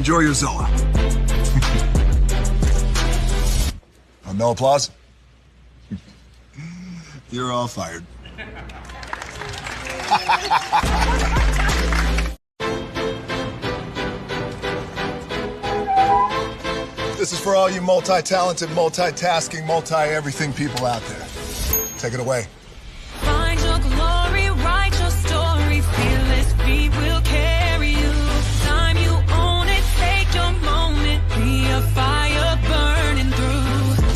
Enjoy your Zoa. Oh, no applause? You're all fired. This is for all you multi-talented, multitasking, multi-everything people out there. Take it away. Find your glory, write your story, fearless feet will carry you. Time you own it, take your moment, be a fire burning through.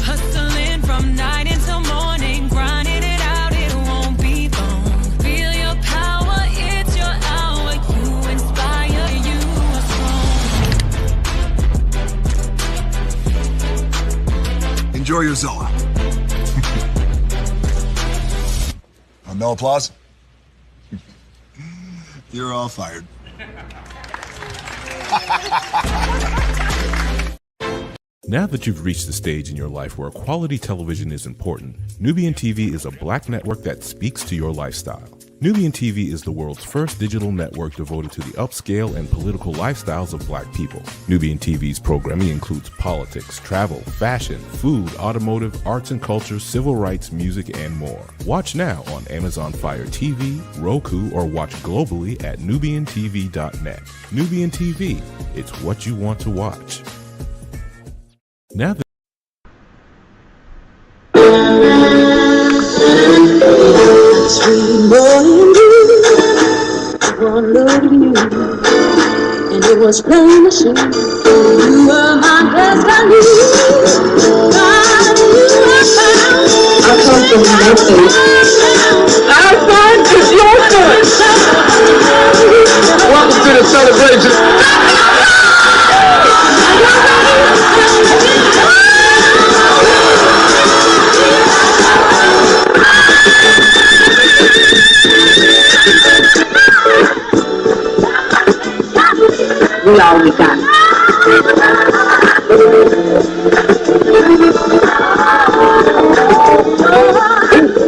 Hustling from night until morning, grinding it out, it won't be long. Feel your power, it's your hour, you inspire, you are strong. Enjoy your Zoa. Oh, no applause? You're all fired. Now that you've reached the stage in your life where quality television is important, Nubian TV is a black network that speaks to your lifestyle. Nubian TV is the world's first digital network devoted to the upscale and political lifestyles of black people. Nubian TV's programming includes politics, travel, fashion, food, automotive, arts and culture, civil rights, music, and more. Watch now on Amazon Fire TV, Roku, or watch globally at nubiantv.net. Nubian TV, it's what you want to watch. Now that Sweet morning dew, one look at you, and it was plain to see you were my destiny. God, you are found. I come from nothing. Our son is your son. Welcome to the celebration. We all we got.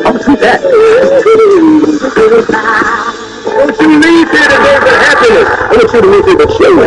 I'll see that. Don't you leave here today with happiness. I want you to leave here with shame.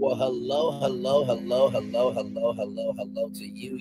Well, hello to you,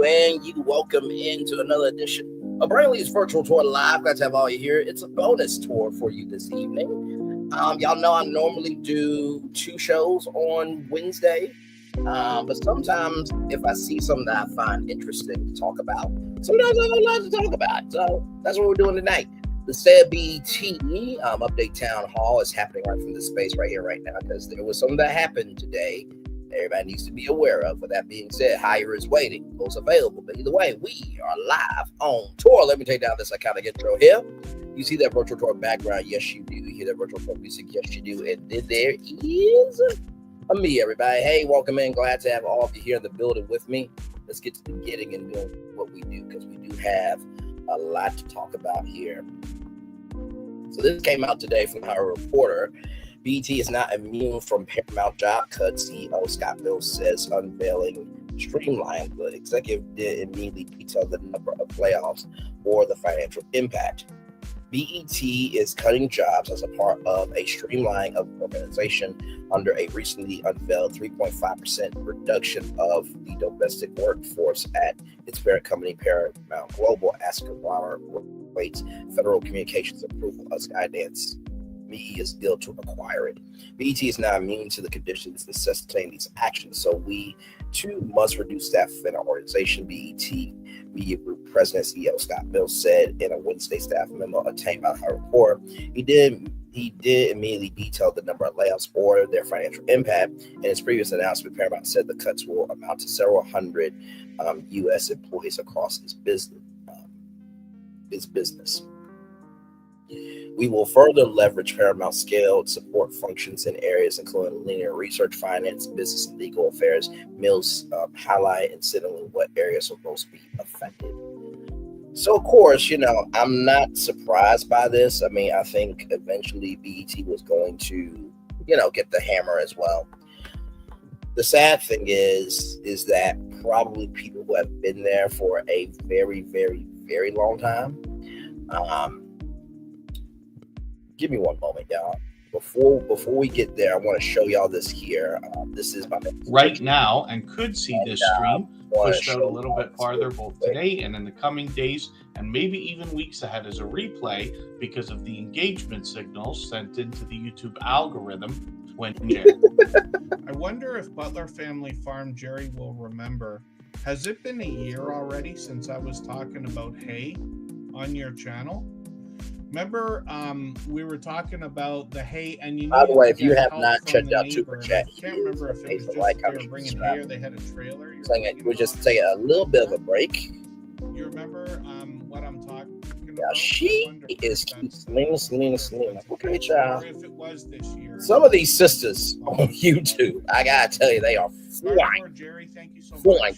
and you. Welcome into another edition of Braylon's Virtual Tour Live. Glad to have all you here. It's a bonus tour for you this evening. Y'all know I normally do 2 shows on Wednesday, but sometimes if I see something that I find interesting to talk about, sometimes I don't like to talk about. So that's what we're doing tonight. The said BET update Townhall is happening right from this space right here, right now, because there was something that happened today everybody needs to be aware of. With that being said, hire is waiting, those available. But either way, we are live on tour. Let me take down this iconic intro here. You see that virtual tour background? Yes, you do. You hear that virtual tour music? Yes, you do. And then there is me, everybody. Hey, welcome in. Glad to have all of you here in the building with me. Let's get to getting and doing what we do, because we do have a lot to talk about here. So this came out today from our reporter. BET is not immune from Paramount job cuts. CEO Scott Mills says unveiling streamlining. The executive did immediately detail the number of layoffs or the financial impact. BET is cutting jobs as a part of a streamlining of the organization under a recently unveiled 3.5% reduction of the domestic workforce at its parent company, Paramount Global, as Kawara waits federal communications approval of Skydance Media's deal to acquire it. BET is not immune to the conditions necessitating these actions, so we too must reduce staff in our organization. BET Media Group President CEO Scott Mills said in a Wednesday staff memo obtained by her report. He did immediately detail the number of layoffs or their financial impact. In his previous announcement, Paramount said the cuts will amount to several hundred U.S. employees across its business. We will further leverage Paramount scaled support functions in areas including linear research, finance, business, and legal affairs. Mills highlight and signaling what areas will most be affected. So, of course, I'm not surprised by this. I mean, I think eventually BET was going to, get the hammer as well. The sad thing is that probably people who have been there for a very, very, very long time. Give me one moment, y'all. Before we get there, I want to show y'all this here. This is my right now, and could see this stream pushed out a little bit farther both today and in the coming days, and maybe even weeks ahead as a replay because of the engagement signals sent into the YouTube algorithm when I wonder if Butler Family Farm Jerry will remember. Has it been a year already since I was talking about hay on your channel? Remember, we were talking about the hay, and by the way, if you have not checked out Super Chat, I can't remember if it was just they were bringing hay or they had a trailer. We're just taking a little bit of a break. You remember what I'm talking about? Yeah, she is cute. Selena. Okay, child. If it was this year. Some of these sisters on YouTube, I gotta tell you, they are flying. Jerry, thank you so much.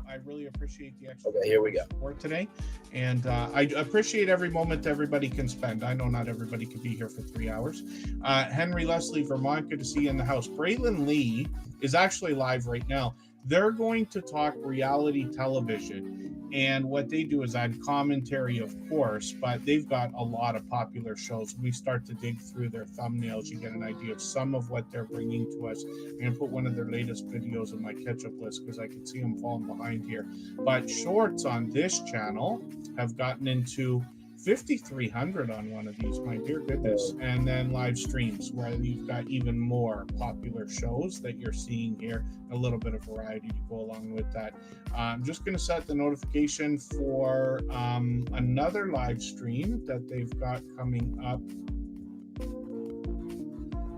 I really appreciate the extra. Okay, here we go. Support today, and I appreciate every moment everybody can spend. I know not everybody could be here for 3 hours. Henry Leslie, Vermont, good to see you in the house. Braylon Lee is actually live right now. They're going to talk reality television, and what they do is add commentary, of course, but they've got a lot of popular shows. We start to dig through their thumbnails, you get an idea of some of what they're bringing to us. I'm going to put one of their latest videos on my catch-up list because I can see them falling behind here. But shorts on this channel have gotten into 5,300 on one of these, my dear goodness. And then live streams where you've got even more popular shows that you're seeing here, a little bit of variety to go along with that. I'm just going to set the notification for another live stream that they've got coming up.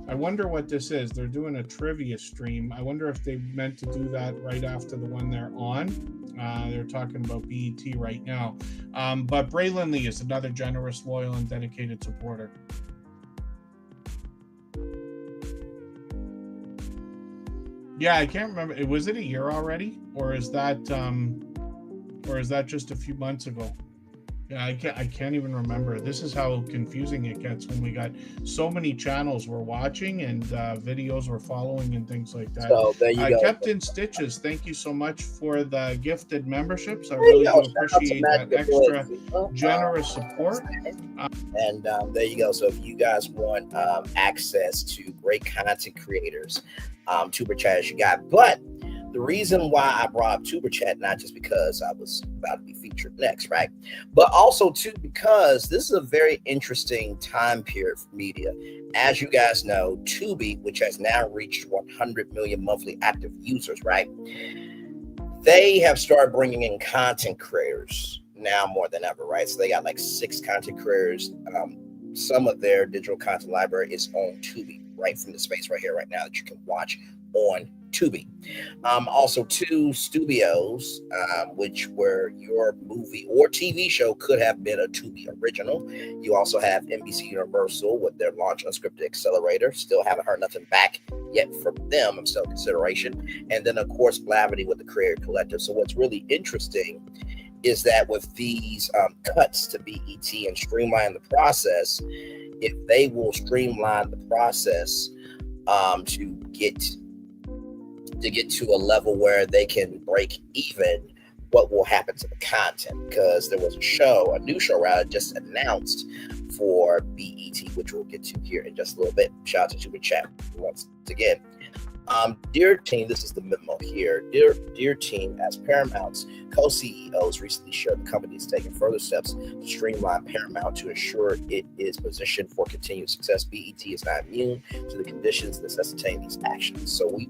I wonder what this is. They're doing a trivia stream. I wonder if they meant to do that right after the one they're on. They're talking about BET right now. But Braylon Lee is another generous, loyal, and dedicated supporter. Yeah, I can't remember. Was it a year already? Or is that just a few months ago? Yeah, I can't even remember. This is how confusing it gets when we got so many channels we're watching and videos we're following and things like that. So there you go. Kept in Stitches, thank you so much for the gifted memberships. I really do appreciate that extra generous support. And there you go. So if you guys want access to great content creators, Tuber Chat is you got. But the reason why I brought up Tuber Chat, not just because I was about to be featured next, right? But also, too, because this is a very interesting time period for media. As you guys know, Tubi, which has now reached 100 million monthly active users, right? They have started bringing in content creators now more than ever, right? So they got like 6 content creators. Some of their digital content library is on Tubi, right from the space right here, right now, that you can watch on Tubi. Also 2 studios, which where your movie or TV show could have been a Tubi original. You also have NBC Universal with their launch Unscripted Accelerator. Still haven't heard nothing back yet from them. I'm still in consideration. And then, of course, Blavity with the Creator Collective. So what's really interesting is that with these cuts to BET and streamline the process, if they will streamline the process to get to a level where they can break even, what will happen to the content? Because there was a new show rather just announced for BET, which we'll get to here in just a little bit. Shout out to Tuber Chat once again. Dear team, this is the memo here. Dear team, as Paramount's co-CEOs recently shared, the company is taking further steps to streamline Paramount to ensure it is positioned for continued success. BET is not immune to the conditions necessitating these actions. So we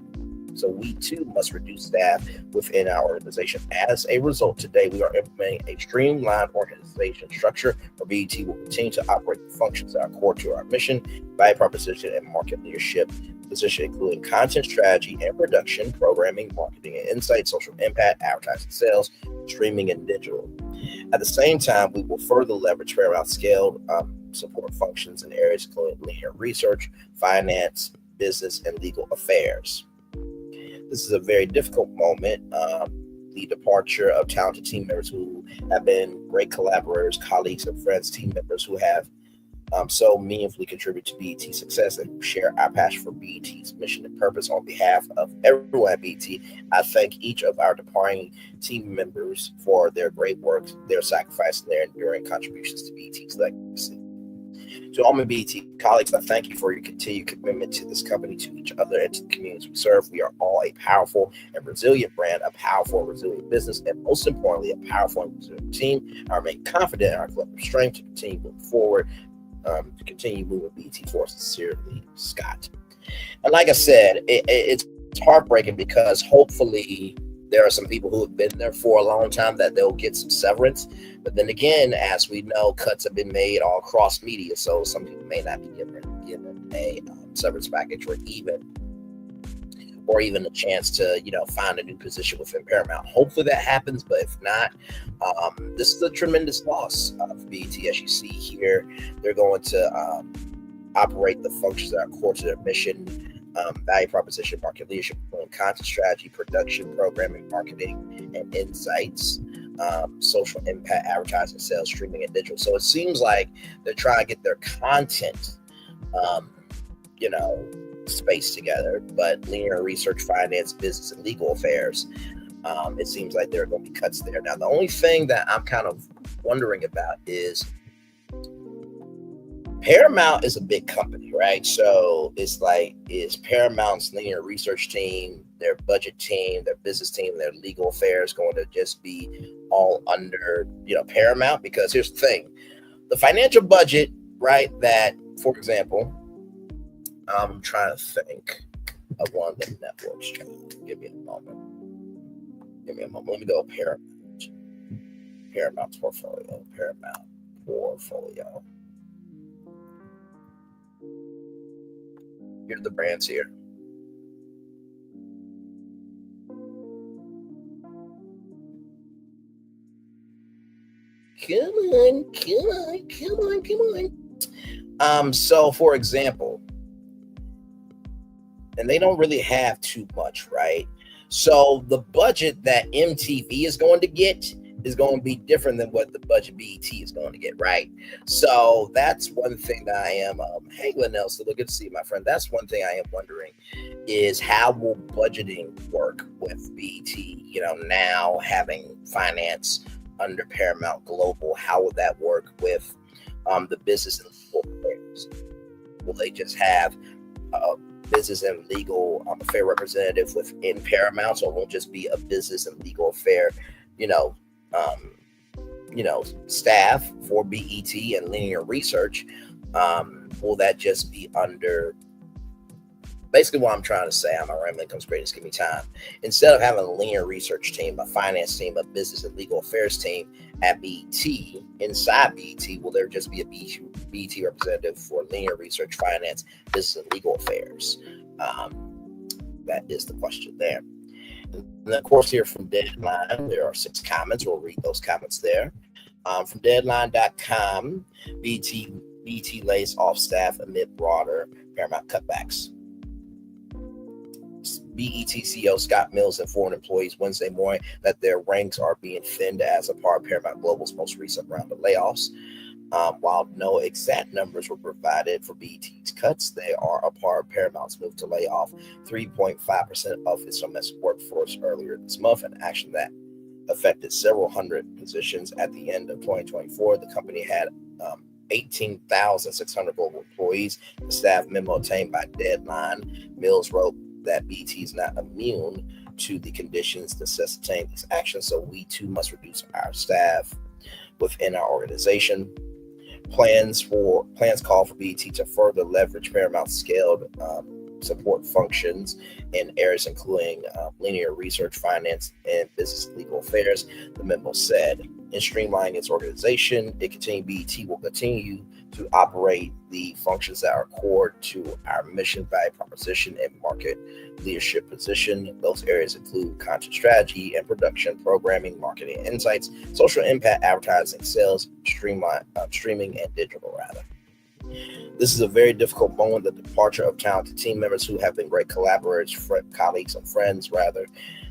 too must reduce staff within our organization. As a result, today we are implementing a streamlined organization structure where BET will continue to operate the functions that are core to our mission, value proposition, and market leadership position, including content strategy and production, programming, marketing and insight, social impact, advertising, sales, streaming, and digital. At the same time, we will further leverage Paramount scaled support functions in areas including linear research, finance, business, and legal affairs. This is a very difficult moment. The departure of talented team members who have been great collaborators, colleagues, and friends, team members who have so meaningfully contribute to BET's success and who share our passion for BET's mission and purpose. On behalf of everyone at BET, I thank each of our departing team members for their great work, their sacrifice, and their enduring contributions to BET's legacy. To all my BET colleagues, I thank you for your continued commitment to this company, to each other, and to the communities we serve. We are all a powerful and resilient brand, a powerful and resilient business, and most importantly, a powerful and resilient team. I remain confident in our collective strength to continue moving forward, to continue moving BET forward. Sincerely, Scott. And like I said, it's heartbreaking because hopefully there are some people who have been there for a long time that they'll get some severance. But then again, as we know, cuts have been made all across media, so some people may not be given a severance package or even a chance to, find a new position within Paramount. Hopefully that happens, but if not, this is a tremendous loss for BET. As you see here, they're going to operate the functions that are core to their mission, value proposition, market leadership, content strategy, production, programming, marketing, and insights, social impact, advertising, sales, streaming, and digital. So it seems like they're trying to get their content, space together, but linear research, finance, business, and legal affairs, it seems like there are going to be cuts there. Now, the only thing that I'm kind of wondering about is Paramount is a big company, right? So it's like, is Paramount's linear research team, their budget team, their business team, their legal affairs going to just be all under, Paramount? Because here's the thing, the financial budget, right, that, for example, I'm trying to think of one of the networks. Give me a moment. Let me go Paramount's portfolio. Here are the brands here. Come on. So for example, and they don't really have too much, right? So the budget that MTV is going to get is going to be different than what the budget BET is going to get, right? So that's one thing that I am, hey, Linnell, so good to see you, my friend. That's one thing I am wondering is how will budgeting work with BET, now having finance under Paramount Global? How will that work with the business and legal affairs? Will they just have business and legal affair representative within Paramount, so it won't just be a business and legal affair, staff for BET and linear research? Will that just be under? Basically, what I'm trying to say, I'm a rambling comes great. Just give me time. Instead of having a linear research team, a finance team, a business and legal affairs team at BET, inside BET, will there just be a BET representative for linear research, finance, business, and legal affairs? That is the question there. And then, of course, here from Deadline, there are 6 comments. We'll read those comments there. From Deadline.com, BET lays off staff amid broader Paramount cutbacks. BET CEO Scott Mills informed employees Wednesday morning that their ranks are being thinned as a part of Paramount Global's most recent round of layoffs. While no exact numbers were provided for BET's cuts, they are a part of Paramount's move to lay off 3.5% of its domestic workforce earlier this month, an action that affected several hundred positions. At the end of 2024, the company had 18,600 global employees. The staff memo obtained by Deadline, Mills wrote that BT is not immune to the conditions necessitating these actions, so we too must reduce our staff within our organization. Plans call for BET to further leverage Paramount's scaled support functions in areas including linear research, finance, and business and legal affairs. The memo said, in streamlining its organization, BET will continue to operate the functions that are core to our mission, value proposition, and market leadership position. Those areas include content strategy and production, programming, marketing, insights, social impact, advertising, sales, streaming, and digital, rather. This is a very difficult moment, the departure of talented team members who have been great collaborators, colleagues, and friends, rather.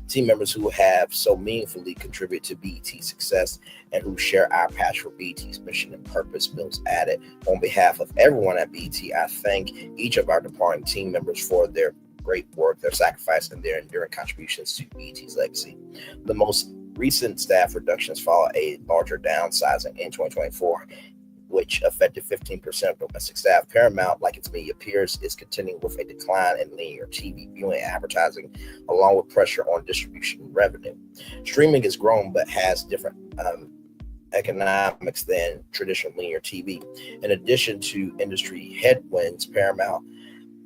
Team members who have so meaningfully contributed to BET's success and who share our passion for BET's mission and purpose, Mills added. On behalf of everyone at BET, I thank each of our departing team members for their great work, their sacrifice, and their enduring contributions to BET's legacy. The most recent staff reductions follow a larger downsizing in 2024, which affected 15% of domestic staff. Paramount, like its media peers, is continuing with a decline in linear TV viewing and advertising, along with pressure on distribution revenue. Streaming has grown, but has different economics than traditional linear TV. In addition to industry headwinds, Paramount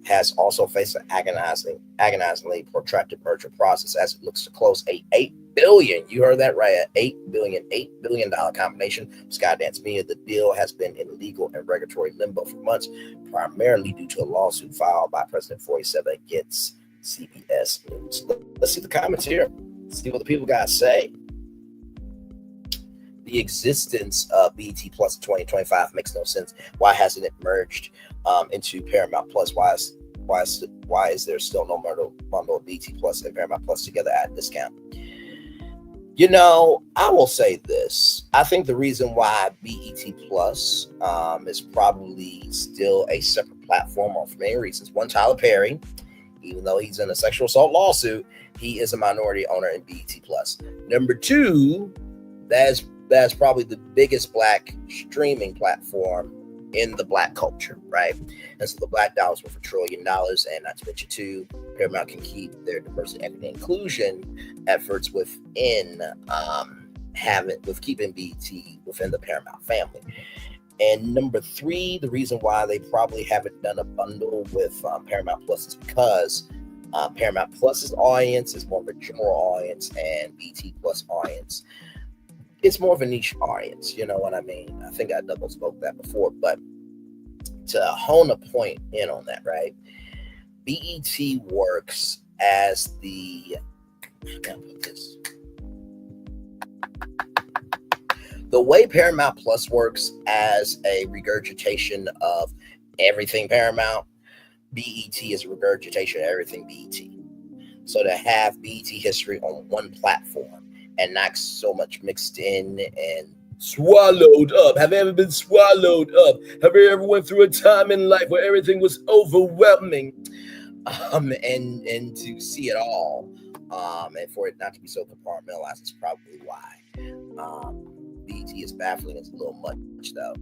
has also faced an agonizingly protracted merger process as it looks to close a $8 billion, you heard that right, $8 billion combination of Skydance Media. The deal has been in legal and regulatory limbo for months, primarily due to a lawsuit filed by President 47 against CBS News. Let's see the comments here. See what the people got to say. The existence of BET Plus in 2025 makes no sense. Why hasn't it merged into Paramount Plus? Why is there still no bundle of BET Plus and Paramount Plus together at a discount? You know, I will say this. I think the reason why BET Plus is probably still a separate platform are for many reasons. One, Tyler Perry, even though he's in a sexual assault lawsuit, he is a minority owner in BET Plus. Number two, that's probably the biggest Black streaming platform in the Black culture, right? And so the Black dollars worth $1 trillion, and not to mention too, Paramount can keep their diversity, equity, and inclusion efforts within keeping BET within the Paramount family. And number three, the reason why they probably haven't done a bundle with Paramount Plus is because Paramount Plus's audience is more of a general audience, and BET Plus audience, it's more of a niche audience, you know what I mean? I think I double spoke that before, but to hone a point in on that, right? BET works as the way Paramount Plus works as a regurgitation of everything Paramount. BET is a regurgitation of everything BET. So to have BET history on one platform and not so much mixed in and swallowed up. Have you ever been swallowed up? Have you ever went through a time in life where everything was overwhelming? And to see it all, and for it not to be so compartmentalized is probably why. BET is baffling. It's a little much though.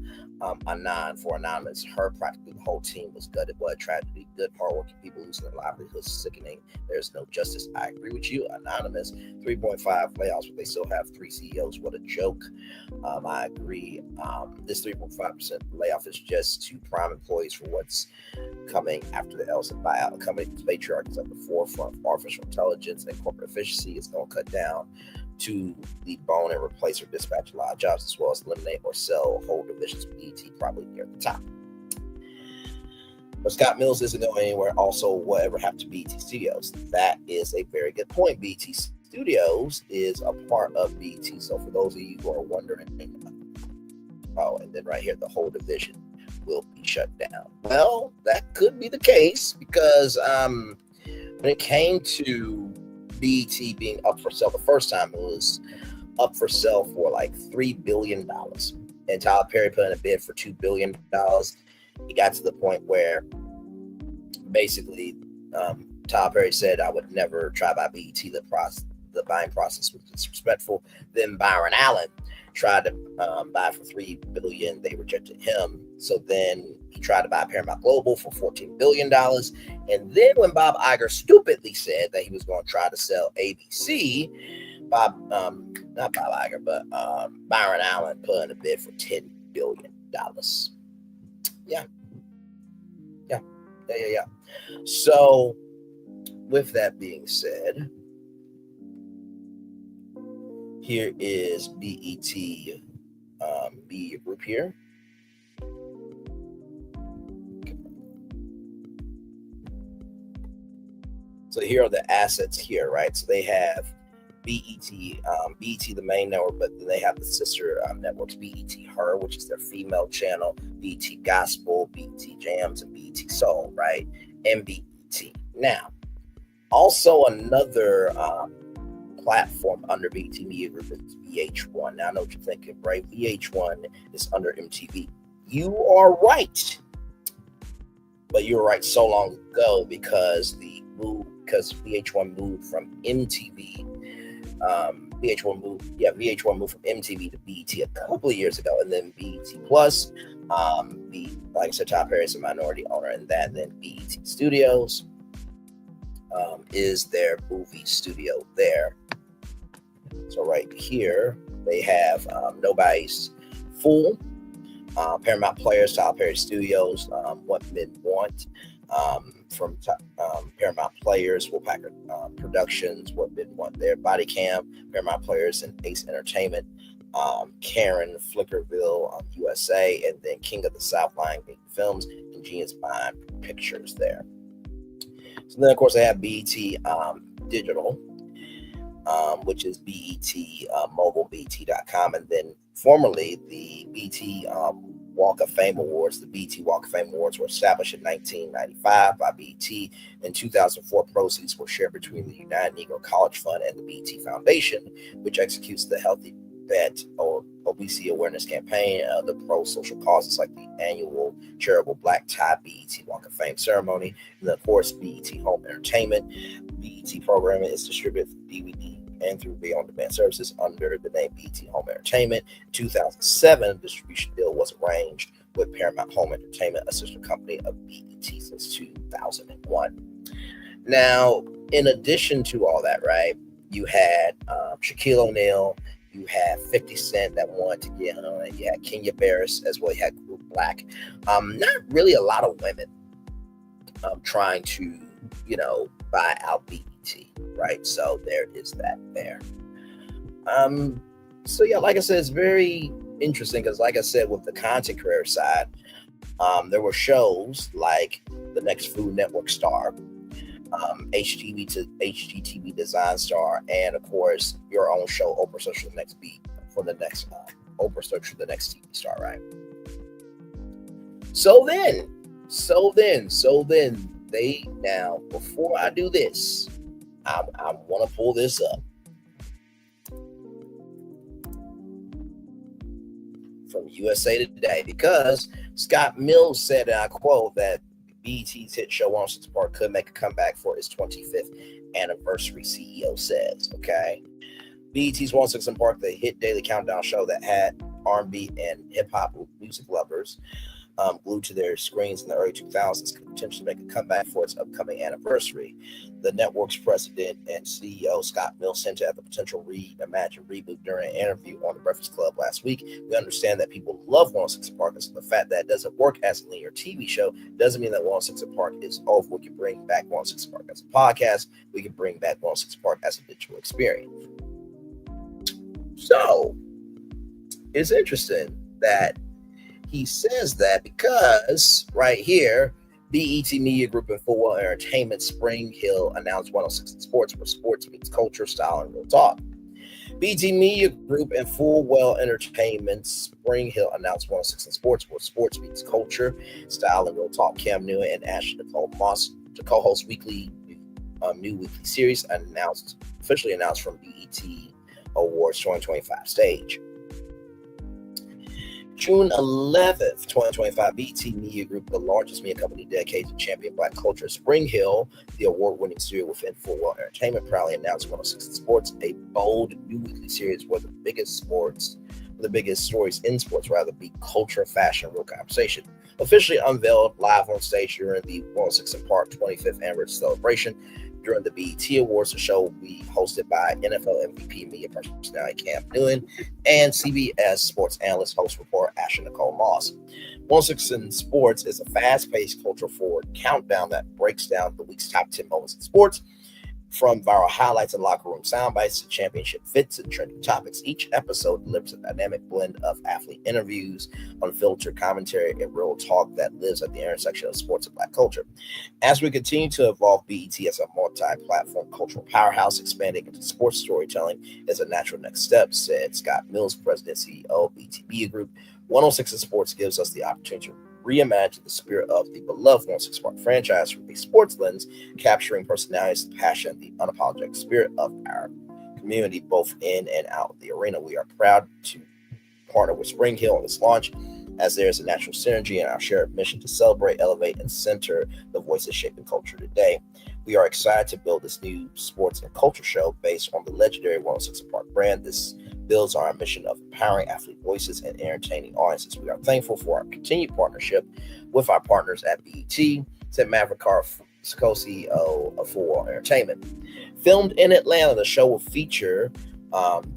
For Anonymous, practically the whole team was gutted. What a tragedy. Good, hardworking people losing their livelihoods, sickening. There's no justice. I agree with you, Anonymous. 3.5 layoffs, but they still have 3 CEOs. What a joke. I agree. This 3.5% layoff is just to prime employees for what's coming after the Elson buyout. A company whose patriarch is at the forefront of artificial intelligence and corporate efficiency is going to cut down to the bone and replace or dispatch a lot of jobs, as well as eliminate or sell whole divisions of BET, probably near the top. But Scott Mills isn't going anywhere. Also, whatever happened to BET Studios? That is a very good point. BET Studios is a part of BET. So for those of you who are wondering, and then right here, the whole division will be shut down. Well, that could be the case because when it came to BET being up for sale the first time, it was up for sale for like $3 billion. And Tyler Perry put in a bid for $2 billion. It got to the point where basically Tyler Perry said, I would never try to buy BET. The buying process was disrespectful. Then Byron Allen tried to buy for $3 billion. They rejected him. So then he tried to buy Paramount Global for $14 billion. And then when Bob Iger stupidly said that he was going to try to sell ABC, not Bob Iger, but Byron Allen put in a bid for $10 billion. Yeah. So with that being said, here is BET Media Group here. So here are the assets here, right? So they have BET, the main network, but then they have the sister networks, BET Her, which is their female channel, BET Gospel, BET Jams, and BET Soul, right? And BET. Now, also another platform under BET Media Group is VH1. Now, I know what you're thinking, right? VH1 is under MTV. You are right. But you were right so long ago because VH1 moved from MTV. VH1 moved from MTV to BET a couple of years ago, and then BET Plus, like I said, Tyler Perry is a minority owner in that. And then BET Studios is their movie studio there. So right here they have Nobody's Fool, Paramount Players, Tyler Perry Studios, What Men Want. From Paramount Players, Woolpacker Productions, What Men Want There, Body Cam, Paramount Players, and Ace Entertainment, Karen, Flickerville, USA, and then King of the South, Lionsgate Films, and Genius Mind Pictures there. So then, of course, they have BET Digital, which is BET Mobile, BET.com, and then formerly the BET Walk of Fame Awards. The BET Walk of Fame Awards were established in 1995 by BET. In 2004, proceeds were shared between the United Negro College Fund and the BET Foundation, which executes the Healthy Bet or Obesity Awareness Campaign, the pro-social causes like the annual charitable Black Tie BET Walk of Fame ceremony, and of course, BET Home Entertainment. BET programming is distributed through DVD and through video on demand services under the name BET Home Entertainment. In 2007, a distribution deal was arranged with Paramount Home Entertainment, a sister company of BET since 2001. Now, in addition to all that, right, you had Shaquille O'Neal, you had 50 Cent that wanted to get on it, you had Kenya Barris as well, you had Group Black. Not really a lot of women trying to, buy out BET. Right, so there is that there. So yeah, like I said, it's very interesting because, like I said, with the content creator side, there were shows like The Next Food Network Star, HGTV Design Star, and of course your own show, Oprah Social the Next Beat, for the next Oprah Social the Next TV Star, right? So then, they now before I do this. I want to pull this up from USA Today because Scott Mills said, and I quote, that BET's hit show 106 Park could make a comeback for its 25th anniversary, CEO says, okay? BET's 106 Park, the hit daily countdown show that had R&B and hip-hop music lovers glued to their screens in the early 2000s, could potentially make a comeback for its upcoming anniversary. The network's president and CEO, Scott Mills, hinted at the potential reimagined reboot during an interview on The Breakfast Club last week. We understand that people love 106 Park, and so the fact that it doesn't work as a linear TV show doesn't mean that 106 Park is over. We can bring back 106 Park as a podcast. We can bring back 106 Park as a digital experience. So, it's interesting that he says that because right here, BET Media Group and Full Well Entertainment Spring Hill announced 106 Sports, where sports meets culture, style, and real talk. BET Media Group and Full Well Entertainment Spring Hill announced 106 Sports, where sports meets culture, style, and real talk. Cam Newton and Ashley Nicole Moss to co-host new weekly series officially announced from BET Awards 2025 stage. June 11th, 2025, BET Media Group, the largest media company dedicated to champion Black culture, Spring Hill, the award-winning studio within Full Well Entertainment, proudly announced 106 Sports, a bold new weekly series where the biggest stories in sports be culture, fashion, real conversation. Officially unveiled live on stage during the 106 Park 25th anniversary celebration. During the BET Awards, the show will be hosted by NFL MVP media personality Cam Newton and CBS sports analyst host reporter Ashley Nicole Moss. 106 in Sports is a fast-paced culture forward countdown that breaks down the week's top 10 moments in sports From viral highlights and locker room sound bites to championship fits and trending topics, each episode delivers a dynamic blend of athlete interviews, unfiltered commentary, and real talk that lives at the intersection of sports and Black culture. As we continue to evolve BET as a multi-platform cultural powerhouse, expanding into sports storytelling is a natural next step, said Scott Mills, President and CEO of BET Media Group. 106 in Sports gives us the opportunity to reimagine the spirit of the beloved 106 Park franchise through a sports lens, capturing personalities, passion, the unapologetic spirit of our community, both in and out of the arena. We are proud to partner with Spring Hill on this launch, as there is a natural synergy in our shared mission to celebrate, elevate, and center the voices shaping culture today. We are excited to build this new sports and culture show based on the legendary 106 Park brand. This builds on our mission of empowering athlete voices and entertaining audiences. We are thankful for our continued partnership with our partners at BET, said Maverick Carr, co-CEO of Full World Entertainment. Filmed in Atlanta, the show will feature,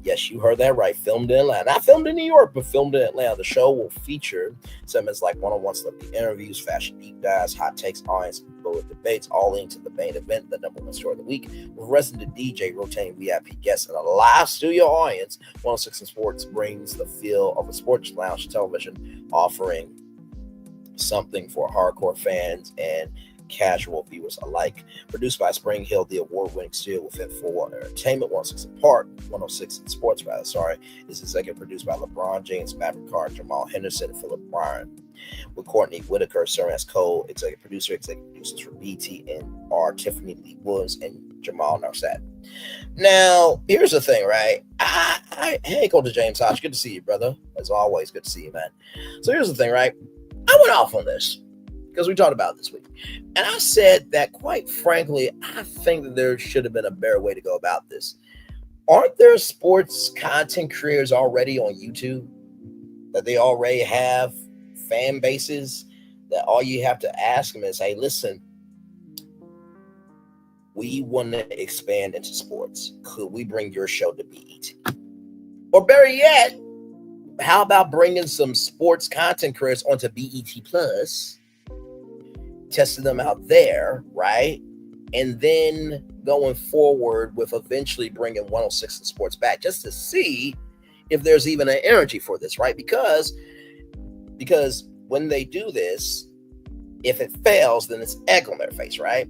yes, you heard that right, filmed in Atlanta. Not filmed in New York, but filmed in Atlanta. The show will feature segments like one-on-one celebrity interviews, fashion deep dives, hot takes, audience debates, all into the main event, the number one story of the week, with resident DJ, rotating VIP guests, and a live studio audience. 106 in Sports brings the feel of a sports lounge television, offering something for hardcore fans and casual viewers alike. Produced by Spring Hill, the award-winning studio within Full World Entertainment. 106 in Park, 106 in Sports, is executive produced by LeBron James, Maverick Carr, Jamal Henderson, and Philip Bryan, with Courtney Whitaker serving as co-executive producer. Executive producers for BT and are Tiffany Lee Williams and Jamal Narsat. Now, here's the thing, right? Hey, Coach James Hodge, good to see you, brother. As always, good to see you, man. So here's the thing, right? I went off on this because we talked about it this week. And I said that, quite frankly, I think that there should have been a better way to go about this. Aren't there sports content creators already on YouTube that they already have fan bases that all you have to ask them is, hey, listen, we want to expand into sports. Could we bring your show to BET? Or better yet, how about bringing some sports content creators onto BET Plus, testing them out there, right? And then going forward with eventually bringing 106 in Sports back just to see if there's even an energy for this, right? Because when they do this, if it fails, then it's egg on their face, right?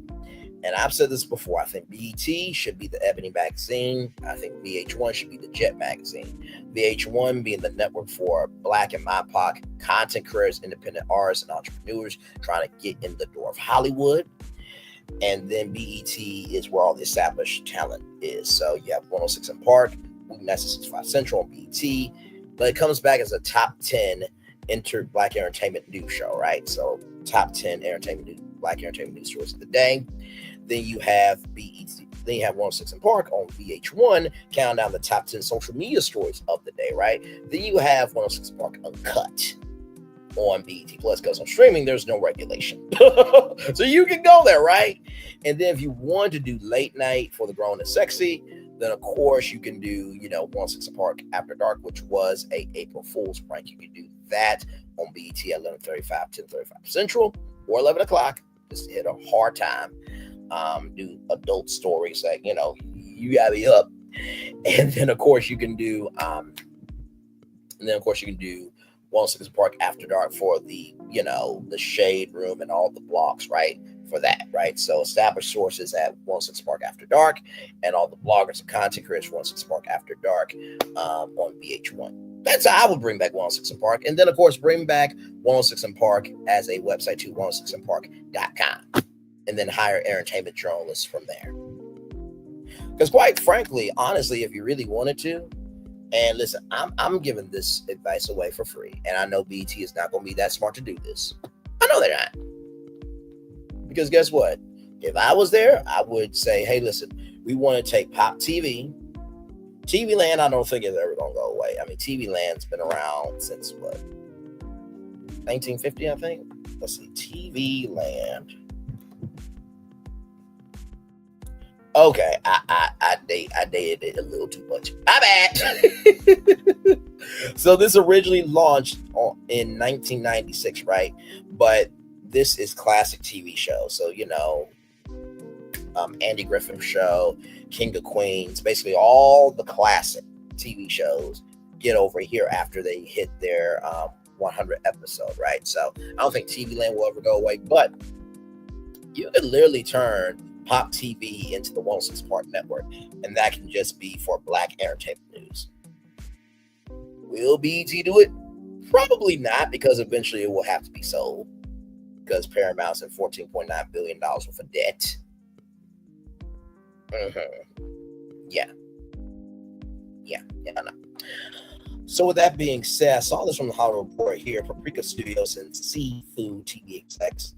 And I've said this before. I think BET should be the Ebony magazine. I think VH1 should be the Jet magazine. VH1 being the network for Black and BIPOC content creators, independent artists, and entrepreneurs trying to get in the door of Hollywood. And then BET is where all the established talent is. So you have 106 in Park, Weeknights at 65 Central on BET, but it comes back as a top 10 Black entertainment news show, right? So top 10 Black entertainment news stories of the day. Then you have BET. Then you have 106 in Park on VH1, counting down the top 10 social media stories of the day, right? Then you have 106 in Park Uncut on BET Plus, because on streaming there's no regulation. So you can go there, right? And then if you want to do late night for the grown and sexy, then of course you can do, 106 in Park After Dark, which was a April Fool's prank. You can do that on BET at 11:35, 10:35 Central, or 11 o'clock. Just hit a hard time. Do adult stories that, you gotta be up. And then of course you can do 106 in Park After Dark for the, the shade room and all the blocks, right? For that, right? So established sources at 106 in Park After Dark, and all the bloggers and content creators 106 in Park After Dark on VH1. That's how I would bring back 106 in Park. And then of course bring back 106 in Park as a website to 106inpark.com. And then hire entertainment journalists from there. Because quite frankly, honestly, if you really wanted to, and listen, I'm giving this advice away for free, and I know BT is not going to be that smart to do this. I know they're not. Because guess what? If I was there, I would say, hey, listen, we want to take Pop TV. TV Land, I don't think is ever going to go away. I mean, TV Land's been around since what? 1950, I think. Let's see, TV Land. Okay, I dated it a little too much. My bad. So this originally launched in 1996, right? But this is classic TV show. So, Andy Griffith Show, King of Queens, basically all the classic TV shows get over here after they hit their 100 episode, right? So I don't think TV Land will ever go away, but you could literally turn Pop TV into the 106 Park Network, and that can just be for Black entertainment news. Will BET do it? Probably not, because eventually it will have to be sold, because Paramount's in $14.9 billion worth of debt. Yeah, I know. So with that being said, I saw this from the Hollywood Report here. Paprika Studios and Seafood TV execs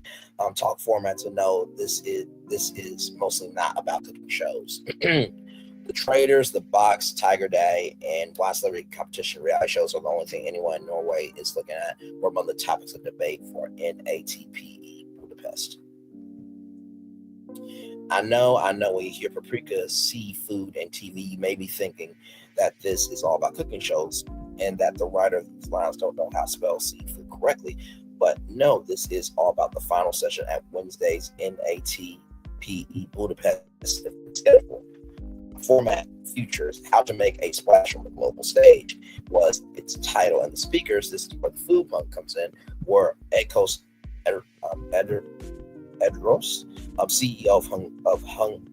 talk formats to know this is mostly not about cooking shows. The Traders, The Box, Tiger Day, and Wild Celebrity Competition reality shows are the only thing anyone in Norway is looking at or among the topics of debate for NATPE Budapest. I know when you hear Paprika, Seafood, and TV, you may be thinking that this is all about cooking shows and that the writer of these lines don't know how to spell seafood correctly. But no, this is all about the final session at Wednesday's NATPE Budapest schedule. Format features How to Make a Splash on the Global Stage was its title, and the speakers, this is where the food monk comes in, were Ekos Edros, CEO of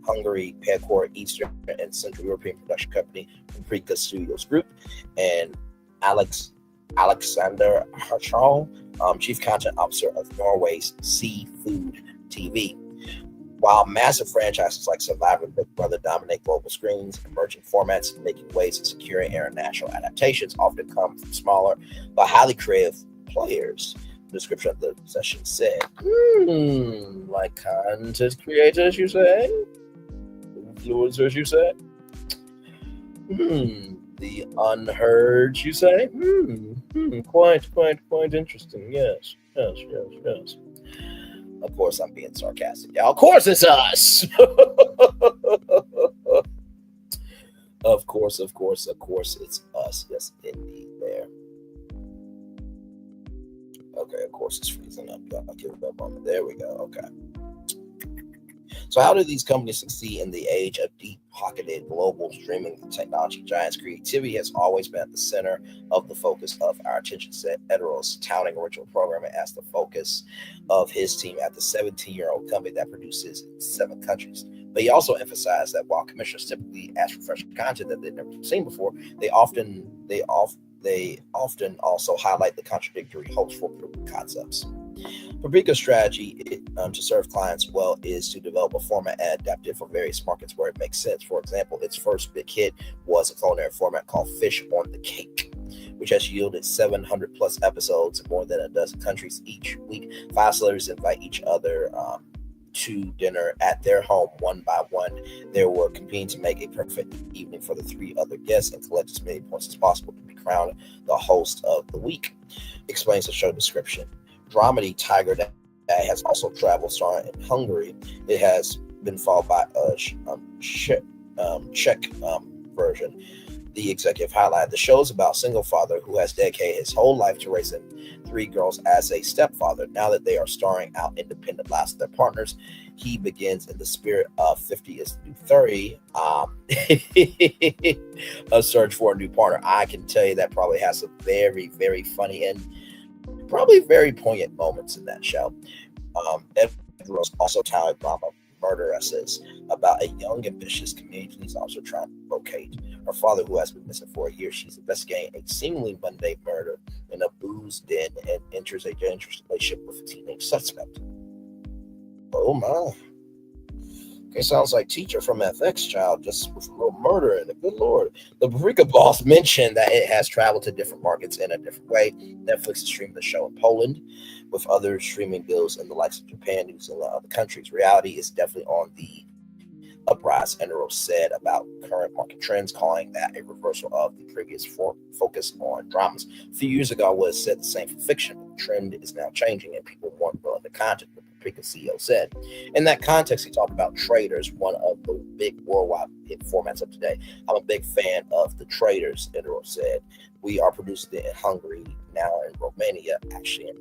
Hungary Pekor Eastern and Central European production company Paprika Studios Group, and Alexander Harchal, Chief Content Officer of Norway's Seafood TV. While massive franchises like Survivor and Big Brother dominate global screens, emerging formats and making waves of securing international adaptations often come from smaller but highly creative players. The description of the session said, like content creators, you say? Influencers, you say? The unheard, you say? Quite interesting. Yes. Of course, I'm being sarcastic, y'all. Of course, it's us. Of course, it's us. Yes, indeed. There. Okay, of course, it's freezing up. Y'all, give it a moment. There we go. Okay. So how do these companies succeed in the age of deep-pocketed global streaming technology giants? Creativity has always been at the center of the focus of our attention set. Edros touting original programming as the focus of his team at the 17-year-old company that produces in 7 countries. But he also emphasized that while commissioners typically ask for fresh content that they've never seen before, they often also highlight the contradictory hopes for concepts. Paprika's strategy to serve clients well is to develop a format and adapt it for various markets where it makes sense. For example, its first big hit was a culinary format called Fish on the Cake, which has yielded 700 plus episodes in more than a dozen countries each week. 5 celebrities invite each other to dinner at their home one by one. They were competing to make a perfect evening for the 3 other guests and collect as many points as possible to be crowned the host of the week, explains the show description. Dramedy Tiger Day has also traveled starring in Hungary. It has been followed by a Czech version. The executive highlighted the show is about a single father who has dedicated his whole life to raising 3 girls as a stepfather. Now that they are starring out independent lives of their partners, he begins in the spirit of 50 is the new 30, a search for a new partner. I can tell you that probably has some very, very funny and probably very poignant moments in that show. Edros also touted drama Murderesses about a young, ambitious community police officer trying to locate her father who has been missing for a year. She's investigating a seemingly mundane murder in a booze den and enters a dangerous relationship with a teenage suspect. Oh my. Okay, sounds like Teacher from FX Child, just with a little murder in it. Good Lord. The Paprika boss mentioned that it has traveled to different markets in a different way. Netflix is streaming the show in Poland, with other streaming deals in the likes of Japan, New Zealand, and other countries. Reality is definitely on the uprise, Enero said about current market trends, calling that a reversal of the previous focus on dramas. A few years ago, I would have said the same for fiction. The trend is now changing and people want relevant content, the Paprika CEO said. In that context, he talked about Traders, one of the big worldwide hit formats of today. I'm a big fan of the Traders, Enero said. We are producing it in Hungary, now in Romania, actually in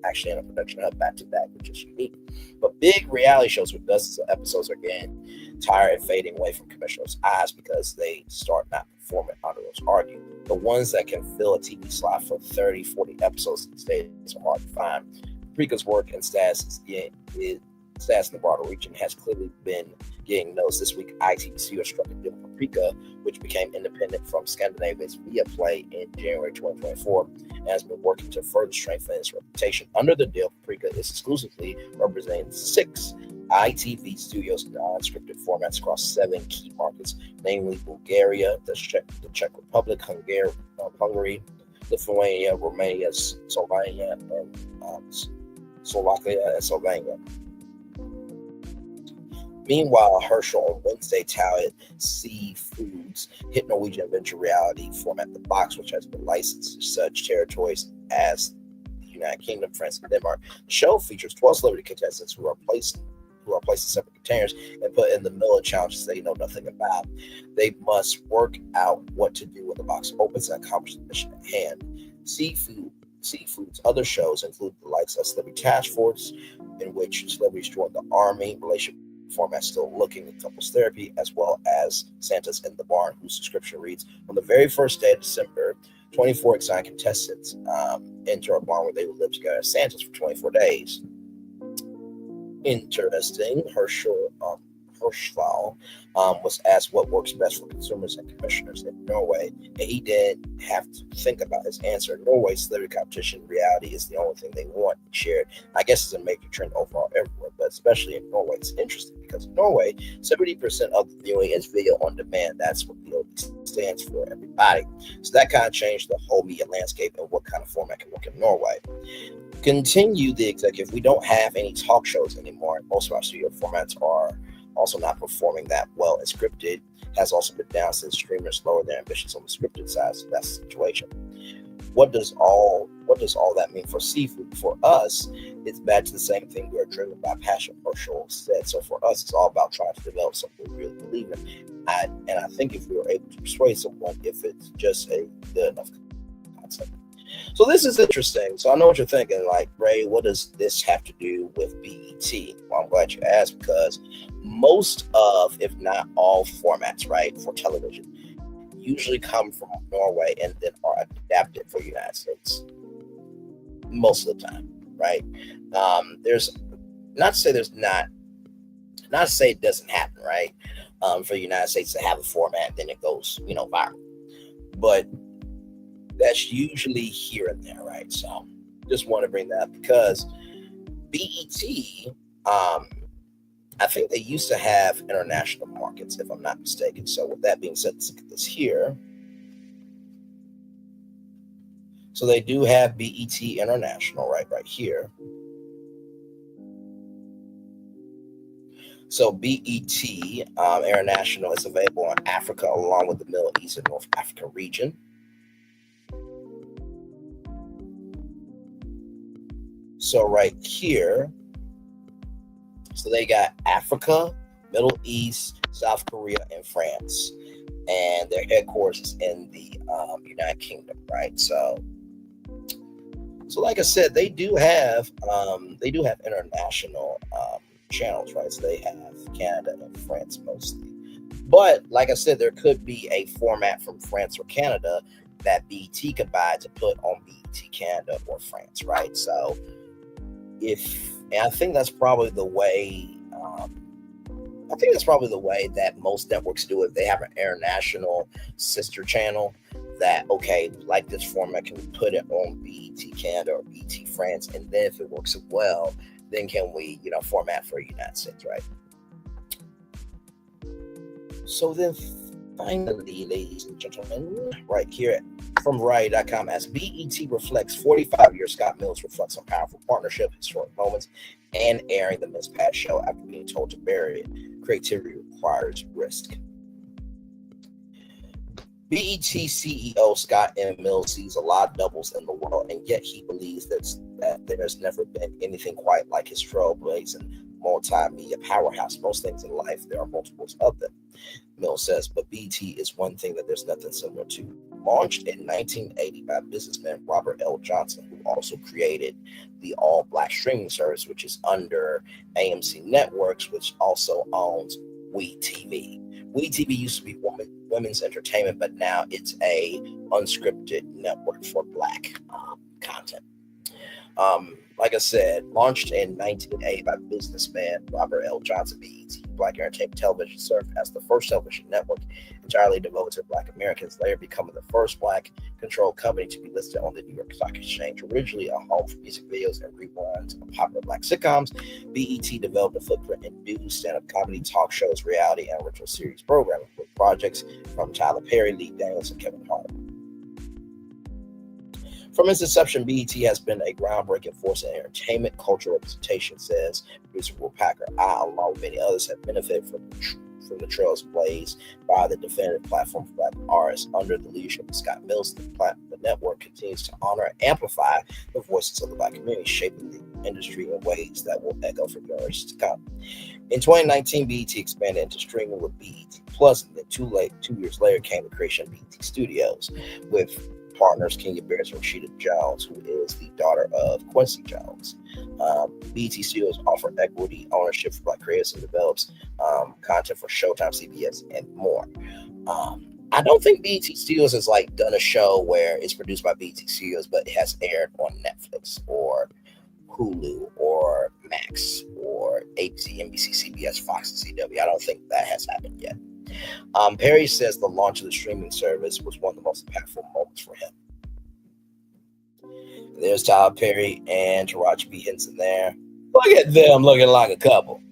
actually in a production hub back to back, which is unique. But big reality shows with dozens of episodes are getting tired and fading away from commissioners' eyes because they start not performing under those argue. The ones that can fill a TV slot for 30, 40 episodes these days are hard to find. Paprika's work and status in the broader region has clearly been getting noticed. This week, ITV Studios struck a deal with Paprika, which became independent from Scandinavia's Viaplay in January 2024, and has been working to further strengthen its reputation. Under the deal, Paprika is exclusively representing 6 ITV Studios non-scripted formats across 7 key markets, namely Bulgaria, the Czech Republic, Hungary, Lithuania, Romania, Slovenia, and Slovakia, and Slovenia. Meanwhile, Herschel on Wednesday touted Sea Foods' hit Norwegian adventure reality format The Box, which has been licensed to such territories as the United Kingdom, France, and Denmark. The show features 12 celebrity contestants who are placed in separate containers and put in the middle of challenges they know nothing about. They must work out what to do when the box opens and accomplish the mission at hand. Sea Foods' other shows include the likes of Celebrity Task Force, in which celebrities join the army, relationship format Still Looking at Couples Therapy, as well as Santa's in the Barn, whose description reads, on the very first day of December, 24 exciting contestants enter a barn where they will live together as Santas for 24 days. Interesting. Herschel was asked what works best for consumers and commissioners in Norway, and he didn't have to think about his answer. Norway's celebrity competition reality is the only thing they want shared. I guess it's a major trend overall everywhere, but especially in Norway. It's interesting because in Norway, 70% of the viewing is video on demand. That's what VOD stands for, everybody. So that kind of changed the whole media landscape and what kind of format can work in Norway. Continue the executive. We don't have any talk shows anymore. Most of our studio formats are also not performing that well, and scripted has also been down since streamers lowered their ambitions on the scripted side. So that's the situation. What does all that mean for seafood? For us, it's back to the same thing. We are driven by passion, Herschel said. So for us, it's all about trying to develop something we really believe in. And I think if we were able to persuade someone, if it's just a good enough concept. So this is interesting. So I know what you're thinking, like, Ray, what does this have to do with BET? Well, I'm glad you asked, because most of, if not all, formats, right, for television usually come from Norway and then are adapted for the United States. Most of the time, right? There's not to say it doesn't happen, right? For the United States to have a format, then it goes, viral. But that's usually here and there, right? So just want to bring that up because BET, I think they used to have international markets, if I'm not mistaken. So with that being said, let's look at this here. So they do have BET International, right here. So BET International is available in Africa along with the Middle East and North Africa region. So right here, so they got Africa, Middle East, South Korea, and France, and their headquarters is in the United Kingdom, right? So like I said, they do have international channels, right? So they have Canada and France mostly, but like I said, there could be a format from France or Canada that BET could buy to put on BET Canada or France, right? So I think that's probably the way. That most networks do it. They have an international sister channel that, okay, like this format, can we put it on BET Canada or BET France, and then if it works well, then can we, format for the United States, right? So then finally, ladies and gentlemen, right here from Variety.com, as BET reflects 45 years, Scott Mills reflects on powerful partnership, historic moments, and airing the Mispat show after being told to bury it. Creativity requires risk. BET CEO Scott M. Mills sees a lot of doubles in the world, and yet he believes that there's never been anything quite like his trailblazing multimedia powerhouse. Most things in life, there are multiples of them, Mills says, but BET is one thing that there's nothing similar to. Launched in 1980 by businessman Robert L. Johnson, who also created the all-black streaming service, which is under AMC Networks, which also owns WeTV. WeTV used to be women's entertainment, but now it's a unscripted network for black content. Like I said, launched in 1980 by businessman Robert L. Johnson, BET Black Entertainment Television served as the first television network entirely devoted to Black Americans, later becoming the first Black-controlled company to be listed on the New York Stock Exchange. Originally a home for music videos and reruns of popular Black sitcoms, BET developed a footprint in news, stand-up comedy, talk shows, reality, and original series programming, with projects from Tyler Perry, Lee Daniels, and Kevin Hart. From its inception, BET has been a groundbreaking force in entertainment cultural representation, says producer Will Packer. I, along with many others, have benefited from the trails blazed by the definitive platform for Black artists. Under the leadership of Scott Mills, the network continues to honor and amplify the voices of the Black community, shaping the industry in ways that will echo for generations to come. In 2019, BET expanded into streaming with BET Plus, and then 2 years later came the creation of BET Studios, with partners Kenya Barris and Rashida Jones, who is the daughter of Quincy Jones. BET Studios offer equity ownership for Black creators and develops content for Showtime, CBS, and more. I don't think BET Studios has done a show where it's produced by BET Studios, but it has aired on Netflix or Hulu or Max or ABC, NBC, CBS, Fox, and CW. I don't think that has happened yet. Perry says the launch of the streaming service was one of the most impactful moments for him. There's Tyler Perry and Taraji P. Henson there. Look at them looking like a couple.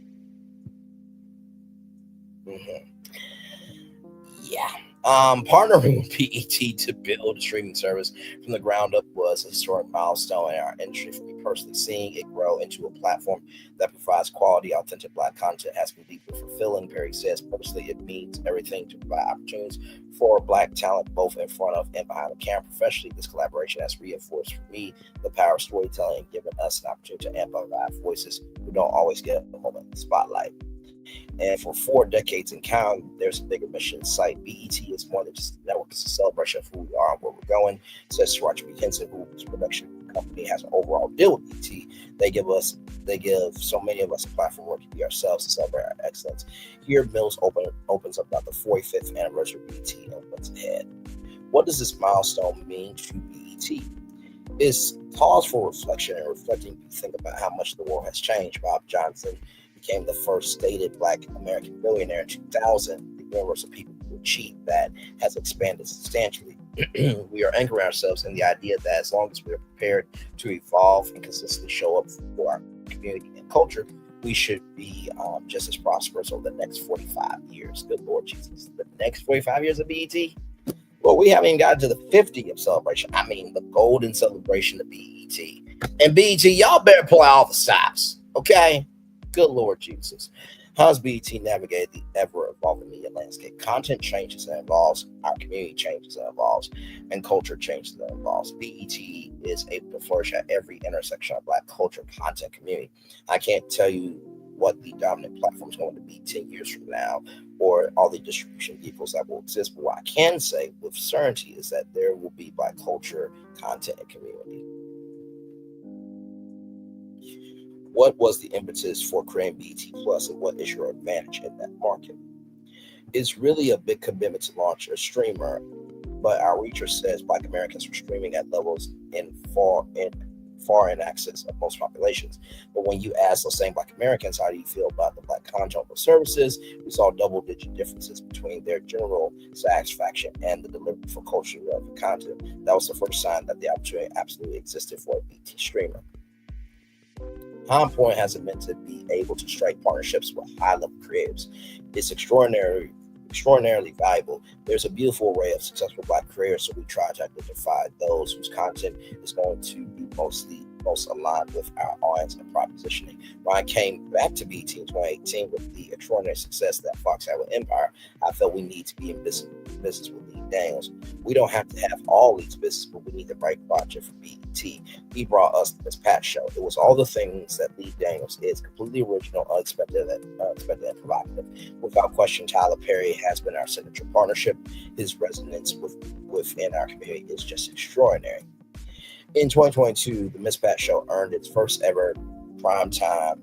Yeah. Partnering with BET to build a streaming service from the ground up was a historic milestone in our industry. For me personally, seeing it grow into a platform that provides quality, authentic Black content has been deeply fulfilling. Perry says, personally, it means everything to provide opportunities for Black talent, both in front of and behind the camera. Professionally, this collaboration has reinforced for me the power of storytelling and given us an opportunity to amplify voices who don't always get a moment in the spotlight. And for 4 decades and counting, there's a bigger mission in sight. BET is more than just a network. It's a celebration of who we are and where we're going, says Taraji P. Henson, whose production company has an overall deal with BET. They give so many of us a platform where we can be ourselves to celebrate our excellence. Here, Mills opens up about the 45th anniversary of BET and what's ahead. What does this milestone mean to BET? It's pause for reflection and reflecting. You think about how much the world has changed. Bob Johnson became the first stated Black American billionaire in 2000. The universe of people who achieve that has expanded substantially. We are anchoring ourselves in the idea that as long as we are prepared to evolve and consistently show up for our community and culture, we should be just as prosperous over the next 45 years. Good Lord Jesus. The next 45 years of BET? Well, we haven't even gotten to the 50th celebration. I mean, the golden celebration of BET. And BET, y'all better play all the stops, okay? Good Lord Jesus. How has BET navigated the ever-evolving media landscape? Content changes and evolves, our community changes and evolves, and culture changes and evolves. BET is able to flourish at every intersection of Black culture, content, community. I can't tell you what the dominant platform is going to be 10 years from now, or all the distribution vehicles that will exist. But what I can say with certainty is that there will be Black culture, content, and community. What was the impetus for creating BET Plus, and what is your advantage in that market? It's really a big commitment to launch a streamer, but our research says Black Americans are streaming at levels far in excess of most populations. But when you ask those same Black Americans, how do you feel about the Black content or services, we saw double-digit differences between their general satisfaction and the delivery for culturally relevant content. That was the first sign that the opportunity absolutely existed for a BET streamer. How important has it been to be able to strike partnerships with high-level creatives? It's extraordinarily valuable. There's a beautiful array of successful Black creators, so we try to identify those whose content is going to be most aligned with our audience and product positioning. When I came back to BET in 2018 with the extraordinary success that Fox had with Empire, I felt we need to be in business with the Daniels. We don't have to have all these businesses, but we need the right project for BET. He brought us this Pat show. It was all the things that Lee Daniels is: completely original, unexpected, and provocative. Without question, Tyler Perry has been our signature partnership. His resonance within our community is just extraordinary. In 2022, the Miss Pat show earned BET's first ever primetime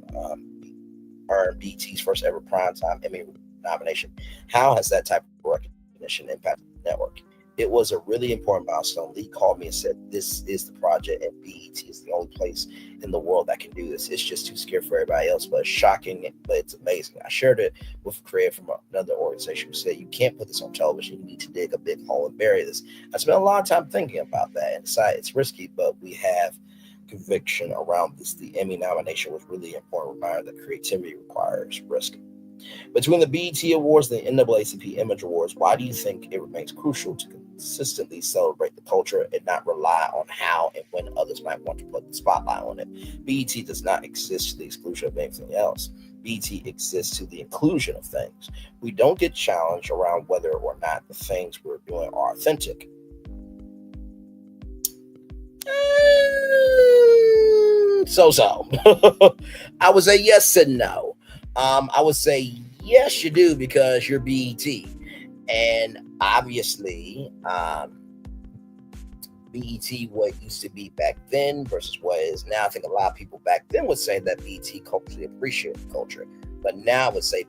Emmy nomination. How has that type of recognition impacted the network? It was a really important milestone. Lee called me and said, "This is the project, and BET is the only place in the world that can do this. It's just too scary for everybody else, but it's shocking, but it's amazing." I shared it with a creator from another organization who said, "You can't put this on television. You need to dig a big hole and bury this." I spent a lot of time thinking about that and decided it's risky, but we have conviction around this. The Emmy nomination was really important reminder that creativity requires risk. Between the BET Awards and the NAACP Image Awards, why do you think it remains crucial to consistently celebrate the culture and not rely on how and when others might want to put the spotlight on it? BET does not exist to the exclusion of anything else. BET exists to the inclusion of things. We don't get challenged around whether or not the things we're doing are authentic. So. I would say yes and no. I would say yes, you do, because you're BET. And obviously, BET, what used to be back then versus what is now. I think a lot of people back then would say that BET culturally appreciated the culture. But now I would say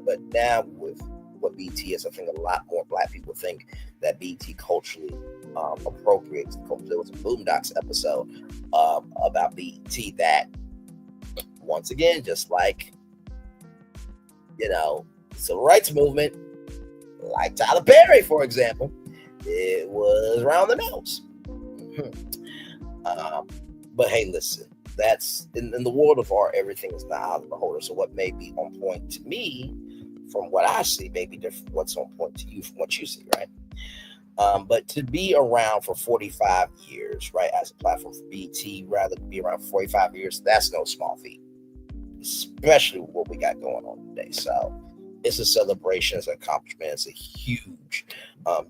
but now with what BET is, I think a lot more Black people think that BET culturally appropriates the culture. There was a Boondocks episode about BET that, once again, just like, civil rights movement, like Tyler Perry, for example, it was around the nose. But hey, listen, that's in the world of art, everything is not out of the beholder. So what may be on point to me from what I see may be different from what's on point to you from what you see, right? But to be around for 45 years, right, as a platform for BET, rather than be around for 45 years, that's no small feat, especially with what we got going on today. So it's a celebration, it's an accomplishment, it's a huge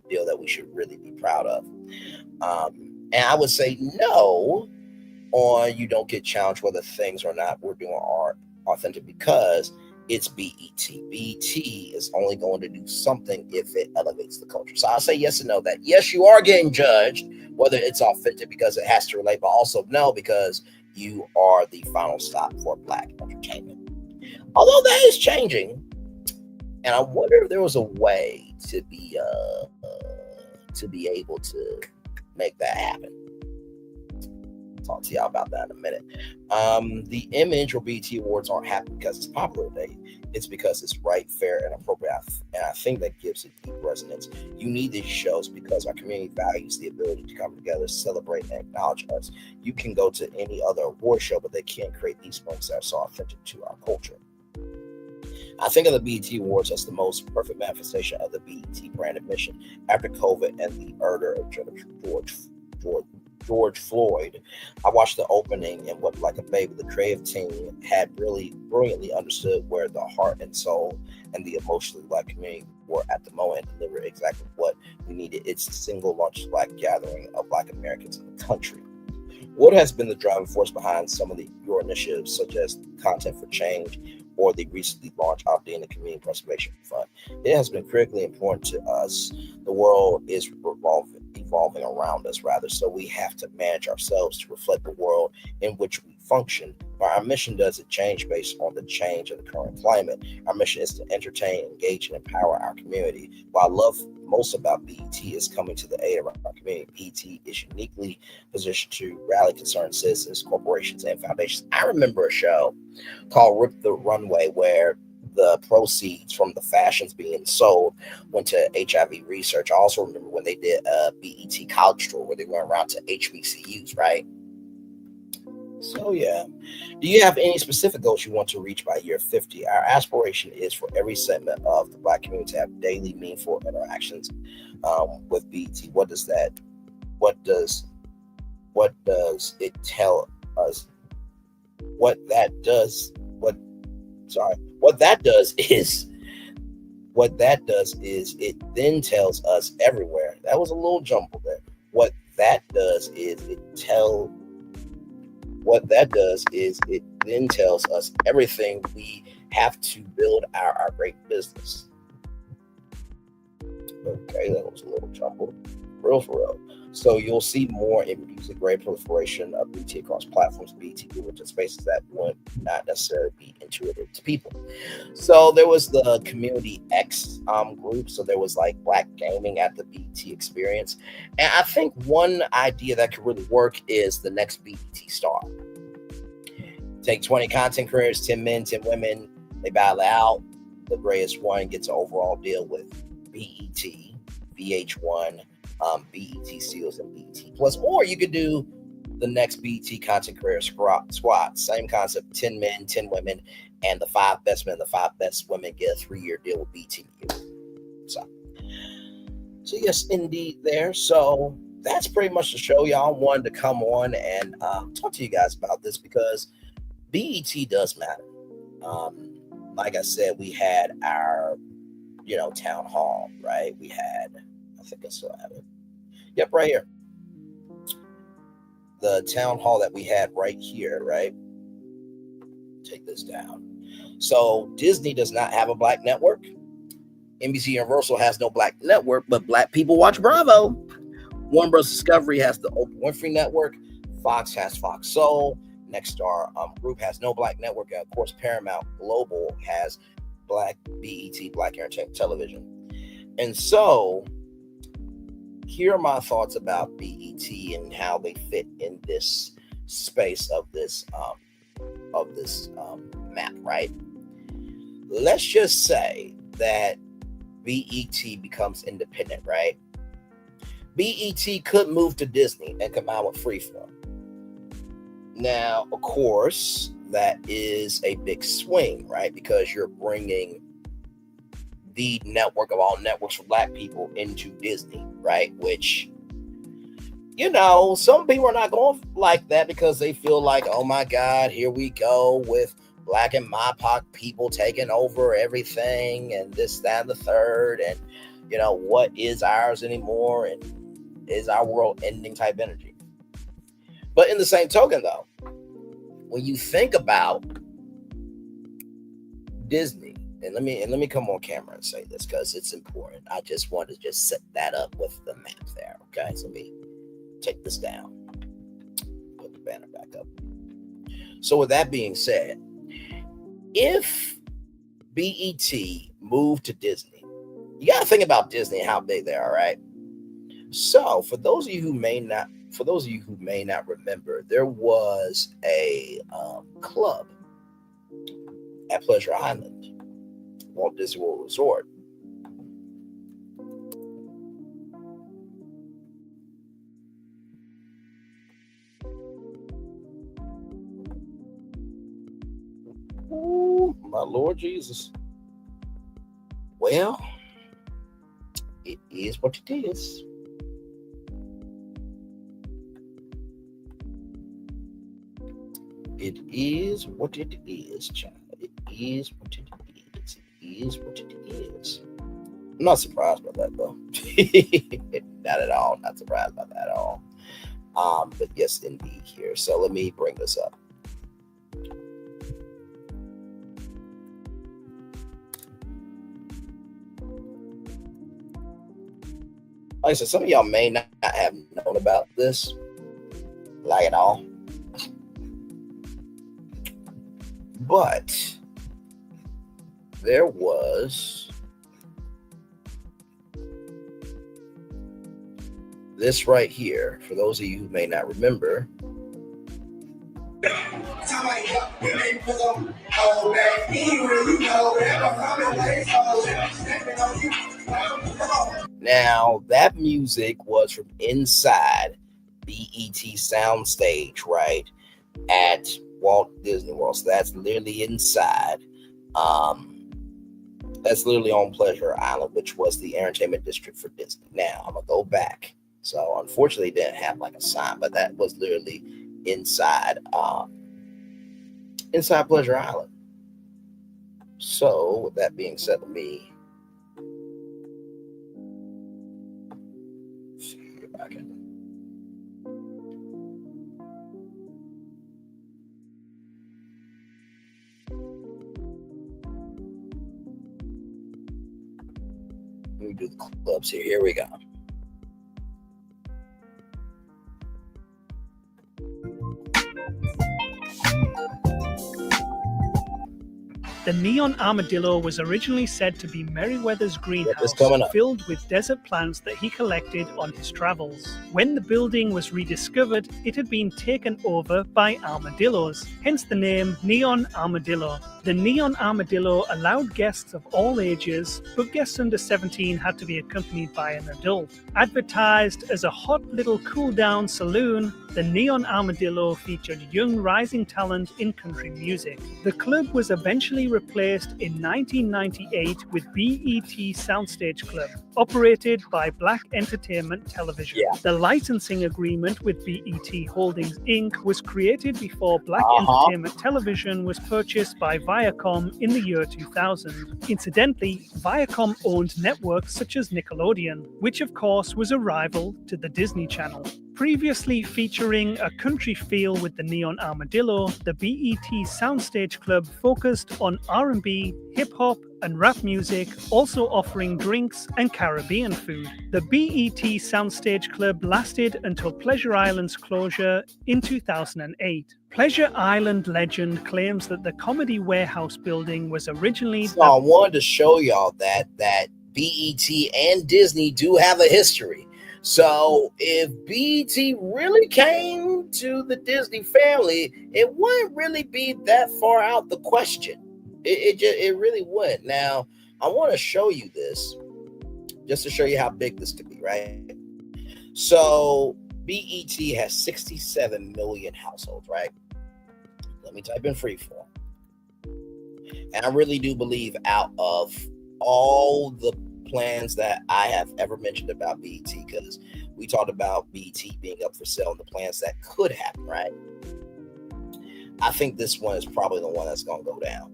deal that we should really be proud of. And I would say no on you don't get challenged whether things or not we're doing are authentic, because it's BET. BET is only going to do something if it elevates the culture. So I'll say yes and no, that yes, you are getting judged whether it's authentic because it has to relate, but also no, because you are the final stop for Black entertainment. Although that is changing, and I wonder if there was a way to be able to make that happen. Talk to y'all about that in a minute. The Image or BET Awards aren't happening because it's popular today. It's because it's right, fair, and appropriate. And I think that gives it deep resonance. You need these shows because our community values the ability to come together, celebrate, and acknowledge us. You can go to any other award show, but they can't create these moments that are so authentic to our culture. I think of the BET Awards as the most perfect manifestation of the BET brand mission. After COVID and the murder of George Floyd, I watched the opening and wept like a baby. The creative team had really brilliantly understood where the heart and soul and the emotionally Black community were at the moment and delivered exactly what we needed. It's the single largest Black gathering of Black Americans in the country. What has been the driving force behind some of your initiatives, such as Content for Change or the recently launched Opting in the Community Preservation Fund? It has been critically important to us. The world is evolving around us, rather, so we have to manage ourselves to reflect the world in which we function. But our mission doesn't change based on the change of the current climate. Our mission is to entertain, engage, and empower our community. What I love most about BET is coming to the aid of our community. BET is uniquely positioned to rally concerned citizens, corporations, and foundations. I remember a show called Rip the Runway where the proceeds from the fashions being sold went to HIV research. I also remember when they did a BET college tour where they went around to HBCUs, right? So yeah. Do you have any specific goals you want to reach by year 50? Our aspiration is for every segment of the Black community to have daily meaningful interactions with BET. What does it tell us? What that does is what that does is it then tells us everywhere. That was a little jumble there. What that does is it then tells us everything we have to build our great business. Okay, that was a little jumbled. Real for real. So you'll see more in music, great proliferation of BT across platforms, BT moving to spaces that would not necessarily be intuitive to people. So there was the Community X group. So there was like Black Gaming at the BT experience. And I think one idea that could really work is the next BT star. Take 20 content creators, 10 men, 10 women, they battle out. The greatest one gets an overall deal with BET, VH1, BET Seals, and BET Plus. Or you could do the next BET content creator squad. Same concept, 10 men, 10 women, and the 5 best men, the 5 best women get a 3-year deal with BET. So yes, indeed there. So that's pretty much the show, y'all. Wanted to come on and talk to you guys about this because BET does matter. Like I said, we had our, town hall, right? We had, I think I still have it. Yep, right here. The town hall that we had right here, right? Take this down. So Disney does not have a Black network. NBC Universal has no Black network, but Black people watch Bravo. Warner Bros. Discovery has the Oprah Winfrey Network. Fox has Fox Soul. Nexstar Group has no Black network. And of course, Paramount Global has Black BET, Black Entertainment Television. And so here are my thoughts about BET and how they fit in this space of this map, right? Let's just say that BET becomes independent, right? BET could move to Disney and come out with Freeform. Now, of course, that is a big swing, right? Because you're bringing the network of all networks for Black people into Disney, right? Which, some people are not going like that because they feel like, oh my God, here we go with Black and MAPOC people taking over everything and this, that, and the third. And, what is ours anymore? And is our world ending type energy? But in the same token, though, when you think about Disney, and let me come on camera and say this because it's important. I just want to just set that up with the map there. Okay, so let me take this down, put the banner back up. So with that being said, if BET moved to Disney, you got to think about Disney and how big they are, right? So for those of you who may not remember, there was a club at Pleasure Island, Walt Disney World Resort. Ooh, my Lord Jesus. Well, it is what it is. It is what it is, child. It is what it is. It is what it is. I'm not surprised by that, though. Not at all. Not surprised by that at all. But yes, indeed here. So let me bring this up. Like I said, some of y'all may not have known about this, like at all. But there was this right here, for those of you who may not remember. Now, that music was from inside BET Soundstage, right, at Walt Disney World. So that's literally inside. That's literally on Pleasure Island, which was the entertainment district for Disney. Now, I'm going to go back. So, unfortunately, it didn't have like a sign, but that was literally inside Pleasure Island. So, with that being said, let me Okay. Let me do the clubs here. Here we go. The Neon Armadillo was originally said to be Meriwether's greenhouse, coming up. filled with desert plants that he collected on his travels. When the building was rediscovered, it had been taken over by armadillos, hence the name Neon Armadillo. The Neon Armadillo allowed guests of all ages, but guests under 17 had to be accompanied by an adult. Advertised as a hot little cool-down saloon, the Neon Armadillo featured young rising talent in country music. The club was eventually replaced in 1998 with BET Soundstage Club, operated by Black Entertainment Television. Yeah. The licensing agreement with BET Holdings Inc. was created before Black Entertainment Television was purchased by Viacom in the year 2000. Incidentally, Viacom owned networks such as Nickelodeon, which of course was a rival to the Disney Channel. Previously featuring a country feel with the Neon Armadillo, the BET Soundstage Club focused on R&B, hip-hop, and rap music, also offering drinks and Caribbean food. The BET Soundstage Club lasted until Pleasure Island's closure in 2008. Pleasure Island legend claims that the Comedy Warehouse building was originally... So I wanted to show y'all that BET and Disney do have a history. So if BET really came to the Disney family, it wouldn't really be that far out the question. It really wouldn't. Now, I want to show you this just to show you how big this could be, right? So BET has 67 million households, right? Let me type in freeform. And I really do believe out of all the plans that I have ever mentioned about BET, because we talked about BET being up for sale and the plans that could happen, right? I think this one is probably the one that's going to go down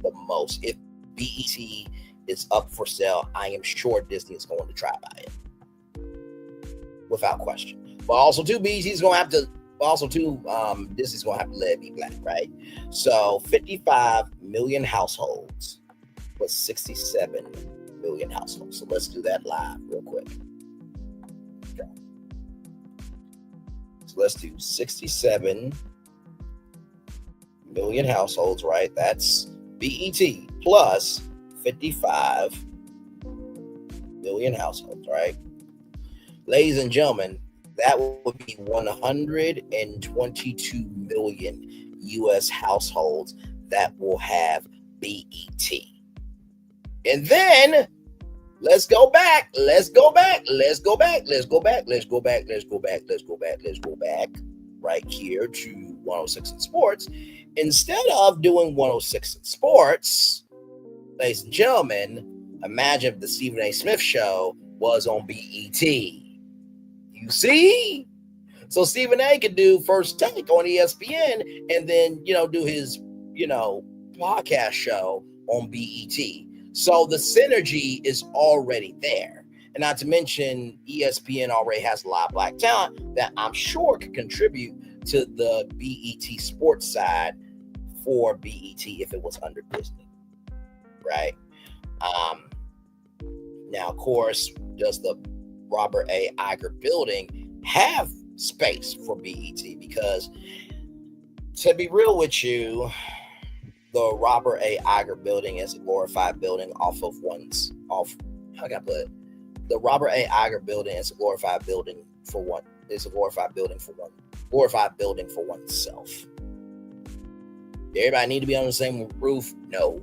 the most. If BET is up for sale, I am sure Disney is going to try buy it without question. But also too, BET's going to have to Disney's going to have to let it be black, right? So 55 million households was 67 million households. So let's do that live real quick. Okay. So let's do 67 million households, right? That's BET plus 55 million households, right? Ladies and gentlemen, that would be 122 million US households that will have BET. And then let's go back right here to 106 in Sports. Instead of doing 106 in Sports, ladies and gentlemen, imagine if the Stephen A. Smith show was on BET. You see? So Stephen A. could do First Take on ESPN and then, do his, podcast show on BET. So the synergy is already there. And not to mention, ESPN already has a lot of black talent that I'm sure could contribute to the BET sports side for BET if it was under Disney, right? Now, of course, does the Robert A. Iger building have space for BET? Because to be real with you, the Robert A. Iger building is a glorified building the Robert A. Iger building is a glorified building for oneself. Everybody need to be on the same roof? No.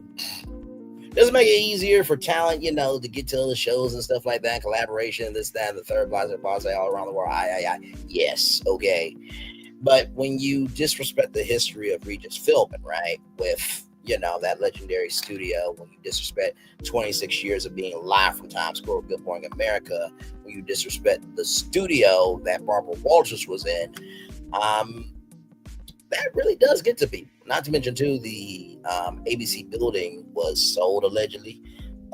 Does it make it easier for talent, to get to other shows and stuff like that, collaboration, this, that, and the third, blah, all around the world? Yes, okay. But when you disrespect the history of Regis Philbin, right, with, that legendary studio, when you disrespect 26 years of being live from Times Square, Good Morning America, when you disrespect the studio that Barbara Walters was in, that really does get to people. Not to mention, too, the ABC building was sold allegedly.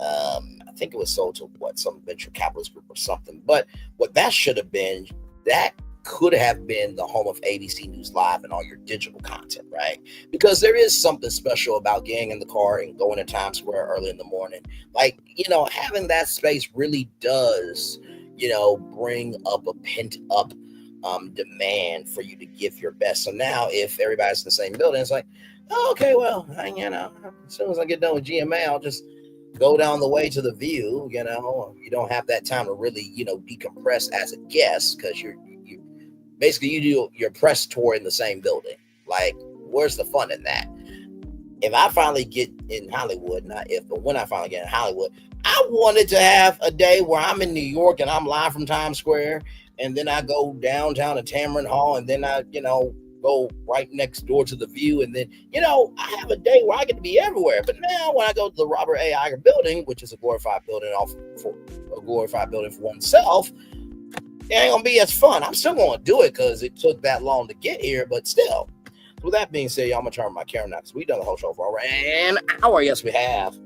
I think it was sold to some venture capitalist group or something. But what that should have been, that could have been the home of ABC News Live and all your digital content, right? Because there is something special about getting in the car and going to Times Square early in the morning. Like, having that space really does, bring up a pent up demand for you to give your best. So now if everybody's in the same building, it's like, oh, okay, well, as soon as I get done with GMA, I'll just go down the way to the View. You don't have that time to really, decompress as a guest, because you basically you do your press tour in the same building. Like, where's the fun in that? If I finally get in Hollywood, not if, but when I finally get in Hollywood, I wanted to have a day where I'm in New York and I'm live from Times Square, and then I go downtown to Tamron Hall, and then I, go right next door to the View, and then, I have a day where I get to be everywhere. But now when I go to the Robert A. Iger building, which is a glorified building for oneself, it ain't gonna be as fun. I'm still gonna do it because it took that long to get here, but still. So with that being said, y'all, I'm gonna turn my camera now because we've done the whole show for over an hour. Yes, we have.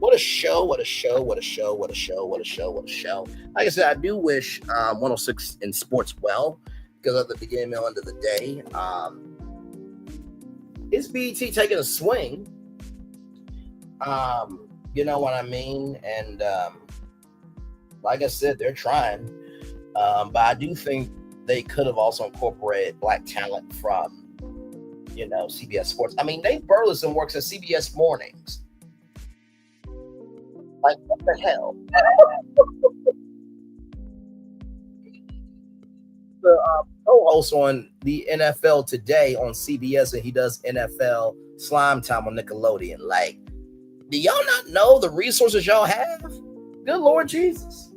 What a show, what a show, what a show, what a show, what a show, what a show. Like I said, I do wish 106 in sports well, because at the beginning and end of the day, it's BET taking a swing. You know what I mean? And like I said, they're trying. But I do think they could have also incorporated black talent from, CBS Sports. I mean, Nate Burleson works at CBS Mornings. Like, what the hell? The co-host on the NFL Today on CBS, and he does NFL Slime Time on Nickelodeon. Like, do y'all not know the resources y'all have? Good Lord Jesus.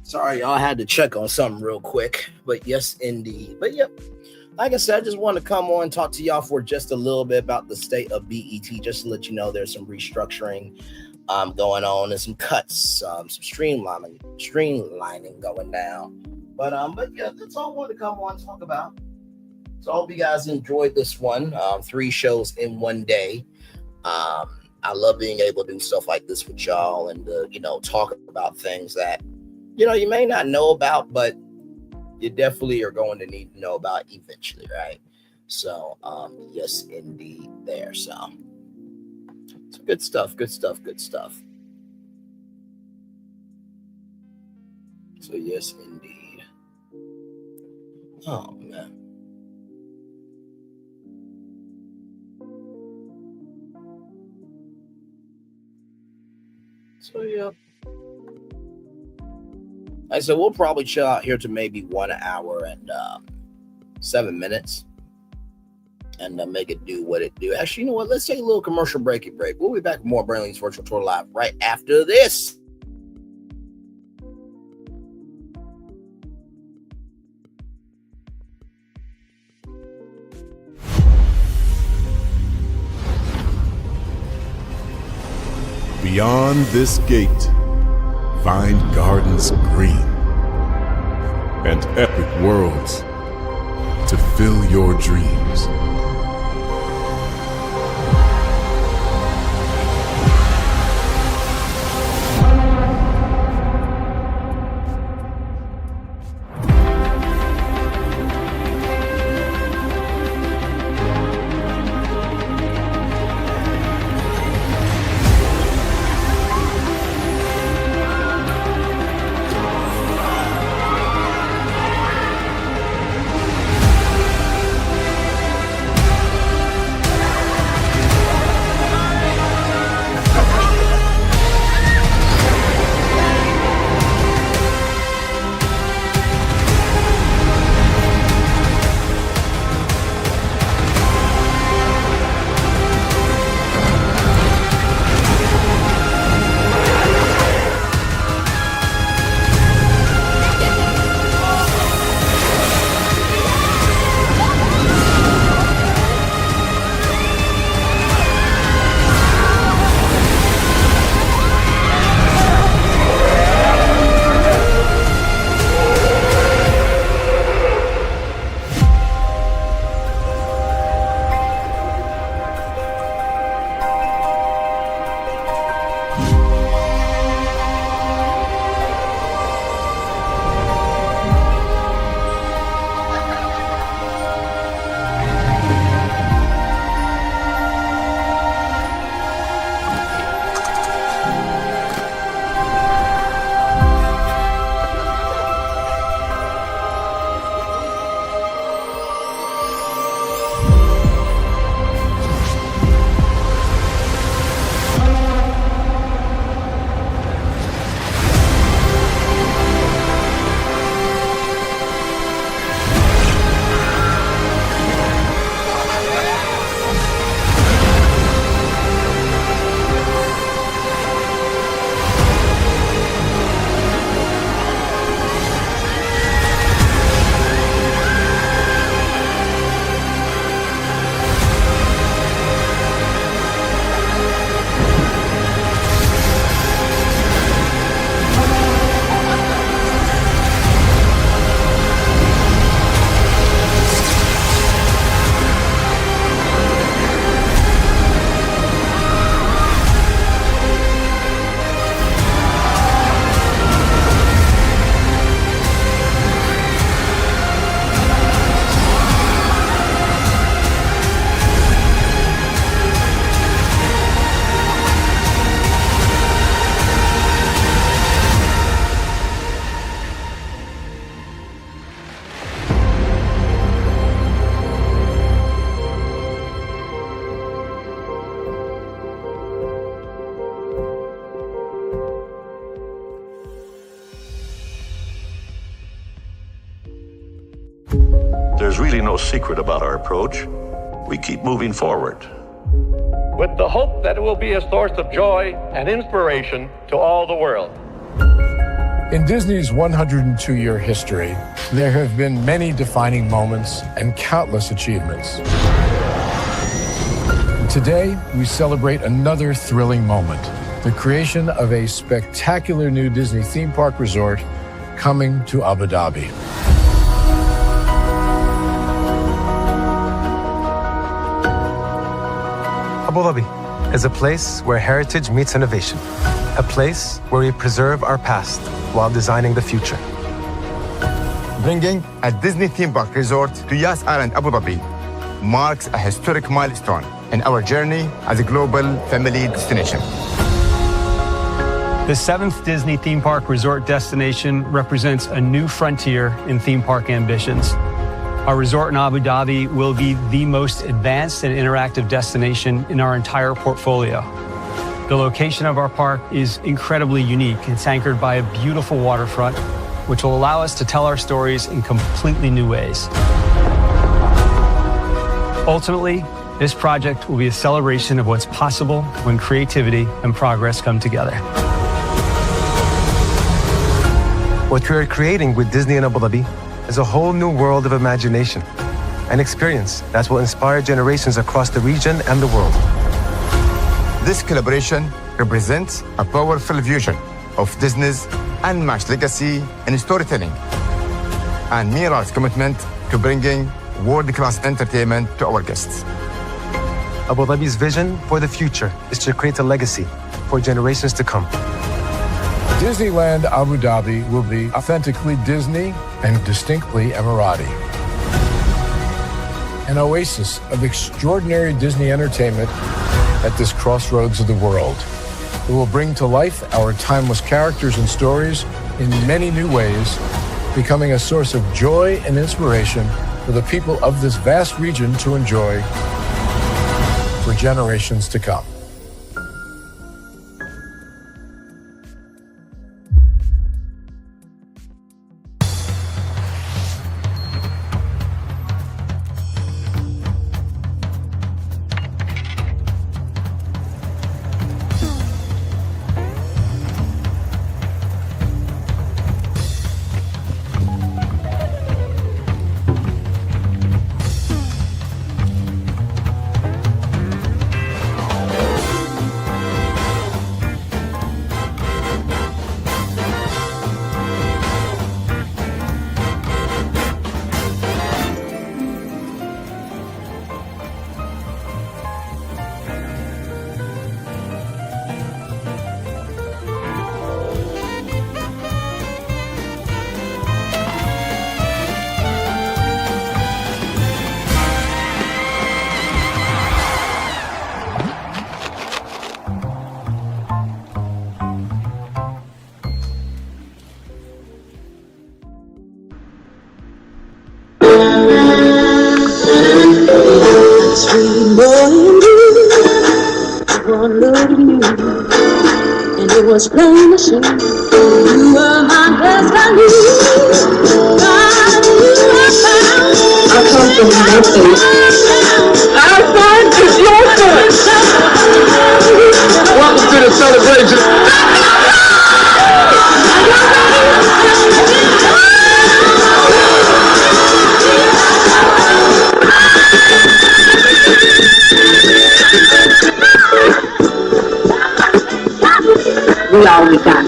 Sorry, y'all, I had to check on something real quick, but yes, indeed. But yep, like I said, I just want to come on and talk to y'all for just a little bit about the state of BET, just to let you know there's some restructuring going on and some cuts, some streamlining going down. But yeah, that's all I wanted to come on and talk about. So I hope you guys enjoyed this one. 3 shows in one day. I love being able to do stuff like this with y'all and talk about things that you may not know about, but you definitely are going to need to know about eventually, right? So, yes, indeed, there. So good stuff, good stuff, good stuff. So, yes, indeed. Oh, man. So, yeah. Like I said, we'll probably chill out here to maybe 1 hour and 7 minutes and make it do what it do. Actually, you know what? Let's take a little commercial break. We'll be back with more Braylon's Virtual Tour Live right after this. Beyond this gate, find gardens green and epic worlds to fill your dreams. there's really no secret about our approach. We keep moving forward, with the hope that it will be a source of joy and inspiration to all the world. In Disney's 102-year history, there have been many defining moments and countless achievements. Today, we celebrate another thrilling moment, the creation of a spectacular new Disney theme park resort coming to Abu Dhabi. Abu Dhabi is a place where heritage meets innovation, a place where we preserve our past while designing the future. Bringing a Disney theme park resort to Yas Island, Abu Dhabi marks a historic milestone in our journey as a global family destination. The 7th Disney theme park resort destination represents a new frontier in theme park ambitions. Our resort in Abu Dhabi will be the most advanced and interactive destination in our entire portfolio. The location of our park is incredibly unique. It's anchored by a beautiful waterfront, which will allow us to tell our stories in completely new ways. Ultimately, this project will be a celebration of what's possible when creativity and progress come together. What we are creating with Disney in Abu Dhabi is a whole new world of imagination and experience that will inspire generations across the region and the world. This collaboration represents a powerful fusion of Disney's unmatched legacy in storytelling and mirrors commitment to bringing world-class entertainment to our guests. Abu Dhabi's vision for the future is to create a legacy for generations to come. Disneyland Abu Dhabi will be authentically Disney and distinctly Emirati. An oasis of extraordinary Disney entertainment at this crossroads of the world. It will bring to life our timeless characters and stories in many new ways, becoming a source of joy and inspiration for the people of this vast region to enjoy for generations to come. Sweet morning dew, one look at you, and it was plain to see you were my best I knew. God, you were found. I come from your face. Our son is your son. Welcome to the celebration. We all we got.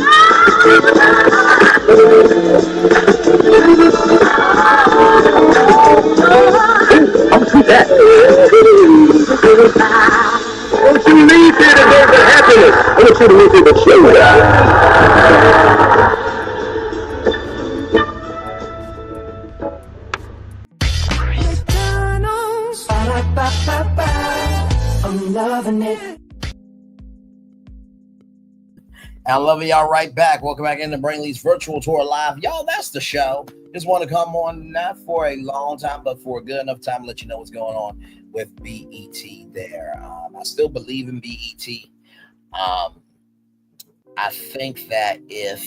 I'll see that. Don't you leave here to go for happiness. I want you to leave here to show I'm loving it. I love y'all right back. Welcome back into Braylon's virtual tour live. Y'all, that's the show. Just want to come on, not for a long time, but for a good enough time to let you know what's going on with BET there. I still believe in BET. I think that if,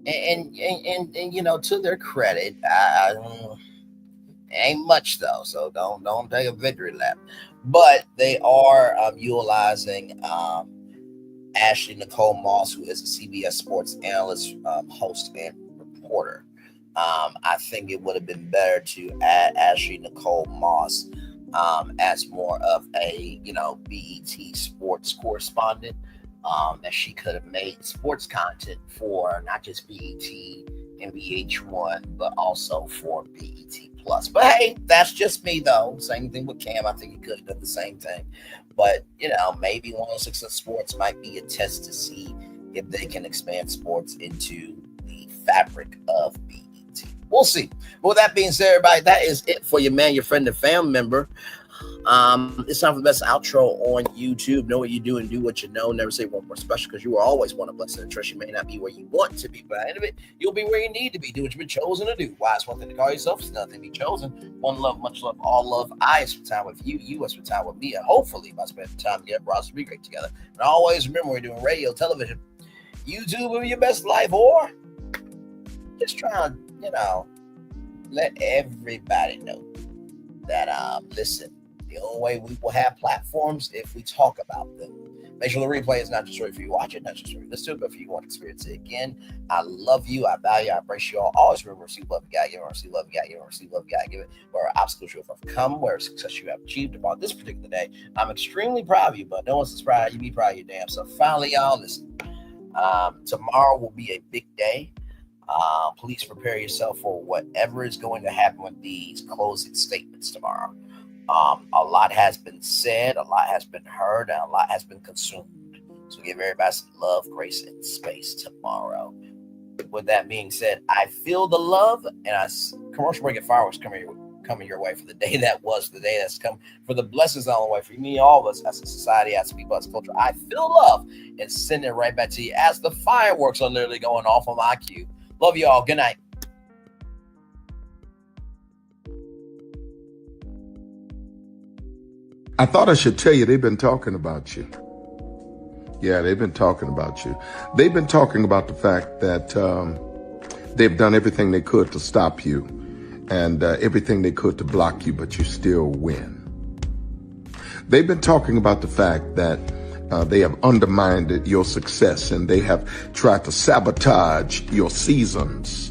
and you know, to their credit, Ain't much though, so don't take a victory lap. But they are utilizing Ashley Nicole Moss, who is a CBS Sports analyst, host, and reporter. I think it would have been better to add Ashley Nicole Moss as more of a, BET sports correspondent, that she could have made sports content for not just BET and VH1, but also for BET Plus. But hey, that's just me though. Same thing with Cam. I think he could have done the same thing. But, maybe 106 Sports might be a test to see if they can expand sports into the fabric of BET. We'll see. But with that being said, everybody, that is it for your man, your friend, and family member. It's time for the best outro on YouTube. Know what you do and do what you know. Never say one more special, because you are always one of blessed and trust. You may not be where you want to be, but at the end of it, you'll be where you need to be. Do what you've been chosen to do. Why? It's one thing to call yourself. It's nothing to be chosen. One love, much love, all love. I spend time with you. You spend time with me. And hopefully, by spending time together, we're also be great together. And always remember, we're doing radio, television, YouTube, live your best life, or just try to, let everybody know that, listen, the only way we will have platforms if we talk about them. Make sure the replay is not just for you watch it, not just for you listen to it, but for you want to experience it again. I love you. I value you. I embrace you all. Always remember, receive love, you gotta give it. Receive love, you gotta give it. Receive love, you gotta give it. Where obstacles you have overcome, where success you have achieved upon this particular day. I'm extremely proud of you, but no one's as proud of you. Be proud of your damn self. Finally, y'all, listen. Tomorrow will be a big day. Please prepare yourself for whatever is going to happen with these closing statements tomorrow. A lot has been said, a lot has been heard, and a lot has been consumed. So give everybody some love, grace, and space tomorrow. With that being said, I feel the love, and commercial break and fireworks coming your way for the day that was, the day that's come, for the blessings on the way for me, all of us as a society, as people, as a culture. I feel love and send it right back to you as the fireworks are literally going off on my cue. Love you all. Good night. I thought I should tell you, they've been talking about you. Yeah, they've been talking about you. They've been talking about the fact that they've done everything they could to stop you and everything they could to block you, but you still win. They've been talking about the fact that they have undermined your success and they have tried to sabotage your seasons,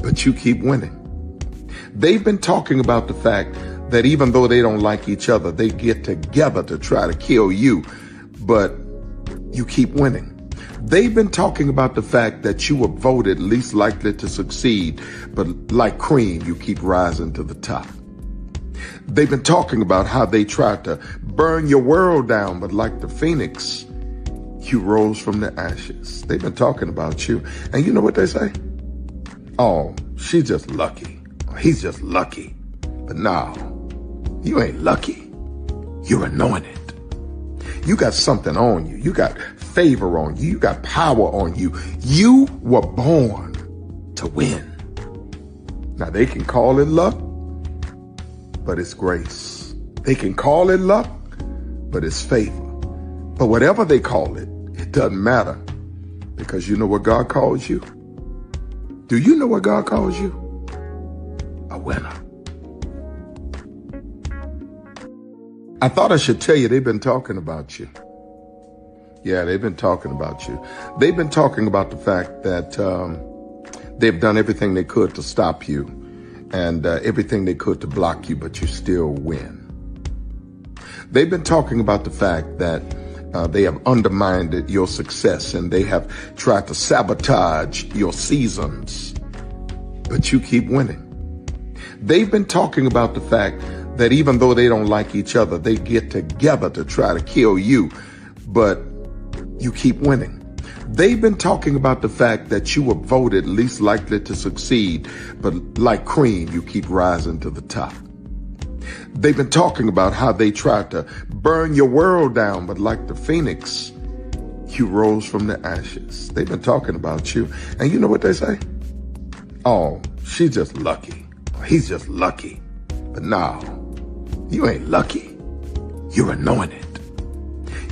but you keep winning. They've been talking about the fact that even though they don't like each other, they get together to try to kill you, but you keep winning. They've been talking about the fact that you were voted least likely to succeed, but like cream, you keep rising to the top. They've been talking about how they tried to burn your world down, but like the phoenix, you rose from the ashes. They've been talking about you. And you know what they say? Oh, she's just lucky. He's just lucky. But no, you ain't lucky. You're anointed. You got something on you. You got favor on you. You got power on you. You were born to win. Now they can call it luck, but it's grace. They can call it luck, but it's favor. But whatever they call it, it doesn't matter, because you know what God calls you? Do you know what God calls you? A winner. I thought I should tell you, they've been talking about you. Yeah, they've been talking about you. They've been talking about the fact that they've done everything they could to stop you and everything they could to block you, but you still win. They've been talking about the fact that they have undermined your success and they have tried to sabotage your seasons, but you keep winning. They've been talking about the fact that even though they don't like each other, they get together to try to kill you, but you keep winning. They've been talking about the fact that you were voted least likely to succeed, but like cream, you keep rising to the top. They've been talking about how they tried to burn your world down, but like the phoenix, you rose from the ashes. They've been talking about you. And you know what they say? Oh, she's just lucky. He's just lucky. But no, you ain't lucky. You're anointed.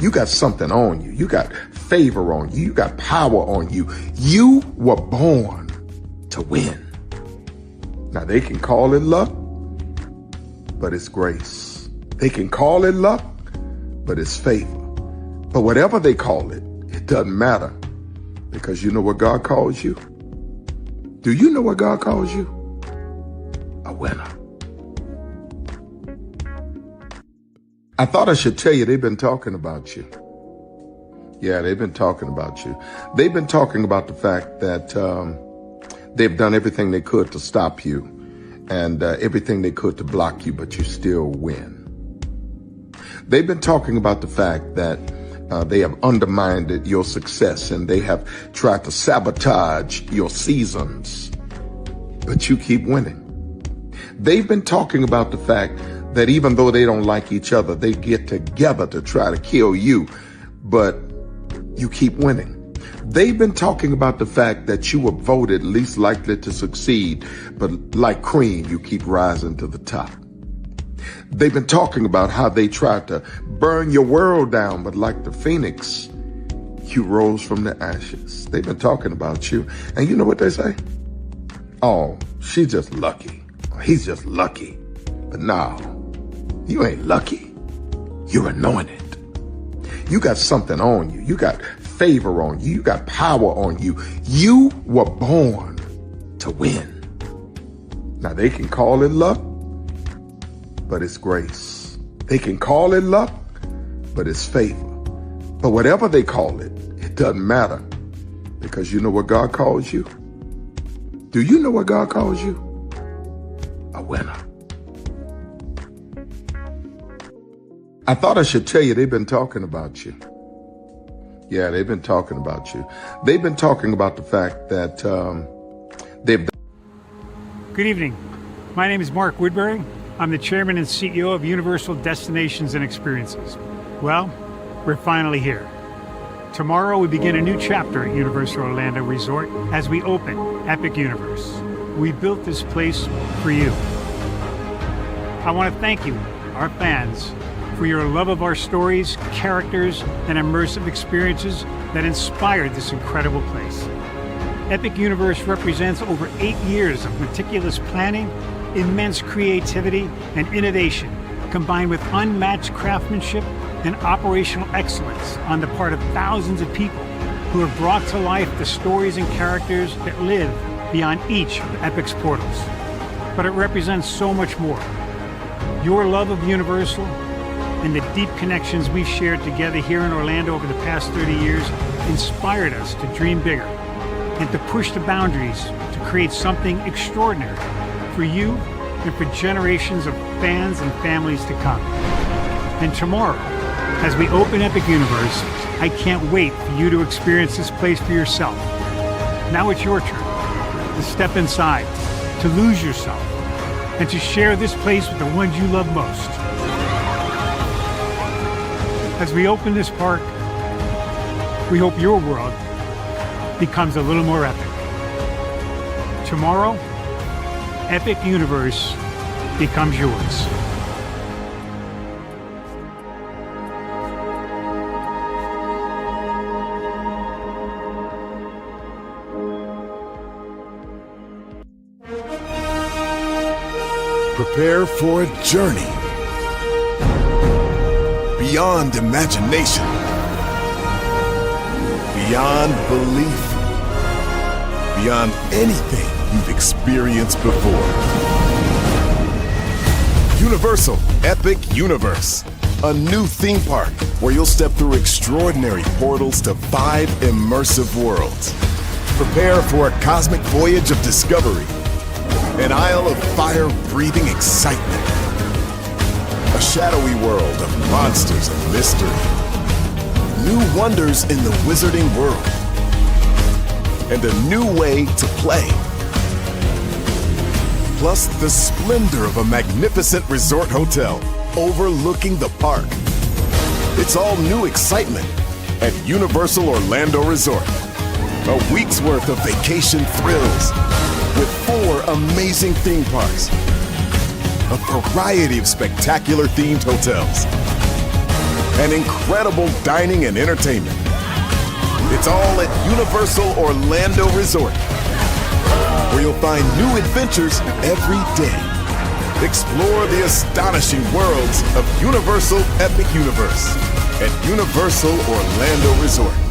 You got something on you. You got favor on you. You got power on you. You were born to win. Now they can call it luck, but it's grace. They can call it luck, but it's favor. But whatever they call it, it doesn't matter, because you know what God calls you? Do you know what God calls you? A winner. I thought I should tell you, they've been talking about you. Yeah, they've been talking about you. They've been talking about the fact that they've done everything they could to stop you and everything they could to block you, but you still win. They've been talking about the fact that they have undermined your success and they have tried to sabotage your seasons, but you keep winning. They've been talking about the fact that even though they don't like each other, they get together to try to kill you, but you keep winning. They've been talking about the fact that you were voted least likely to succeed, but like cream, you keep rising to the top. They've been talking about how they tried to burn your world down, but like the phoenix, you rose from the ashes. They've been talking about you. And you know what they say? Oh, she's just lucky. He's just lucky. But no, you ain't lucky. You're anointed. You got something on you. You got favor on you. You got power on you. You were born to win. Now they can call it luck, but it's grace. They can call it luck, but it's favor. But whatever they call it, it doesn't matter, because you know what God calls you? Do you know what God calls you? A winner. I thought I should tell you, they've been talking about you. Yeah, they've been talking about you. They've been talking about the fact that they've done. Good evening. My name is Mark Woodbury. I'm the chairman and CEO of Universal Destinations and Experiences. Well, we're finally here. Tomorrow we begin a new chapter at Universal Orlando Resort as we open Epic Universe. We built this place for you. I want to thank you, our fans, for your love of our stories, characters, and immersive experiences that inspired this incredible place. Epic Universe represents over 8 years of meticulous planning, immense creativity, and innovation, combined with unmatched craftsmanship and operational excellence on the part of thousands of people who have brought to life the stories and characters that live beyond each of Epic's portals. But it represents so much more. Your love of Universal and the deep connections we've shared together here in Orlando over the past 30 years inspired us to dream bigger and to push the boundaries to create something extraordinary for you and for generations of fans and families to come. And tomorrow, as we open Epic Universe, I can't wait for you to experience this place for yourself. Now it's your turn to step inside, to lose yourself, and to share this place with the ones you love most. As we open this park, we hope your world becomes a little more epic. Tomorrow, Epic Universe becomes yours. Prepare for a journey beyond imagination, beyond belief, beyond anything you've experienced before. Universal Epic Universe, a new theme park where you'll step through extraordinary portals to 5 immersive worlds. Prepare for a cosmic voyage of discovery, an isle of fire-breathing excitement, a shadowy world of monsters and mystery, new wonders in the wizarding world, and a new way to play. Plus the splendor of a magnificent resort hotel overlooking the park. It's all new excitement at Universal Orlando Resort. A week's worth of vacation thrills with 4 amazing theme parks, a variety of spectacular themed hotels, and incredible dining and entertainment. It's all at Universal Orlando Resort, where you'll find new adventures every day. Explore the astonishing worlds of Universal Epic Universe at Universal Orlando Resort.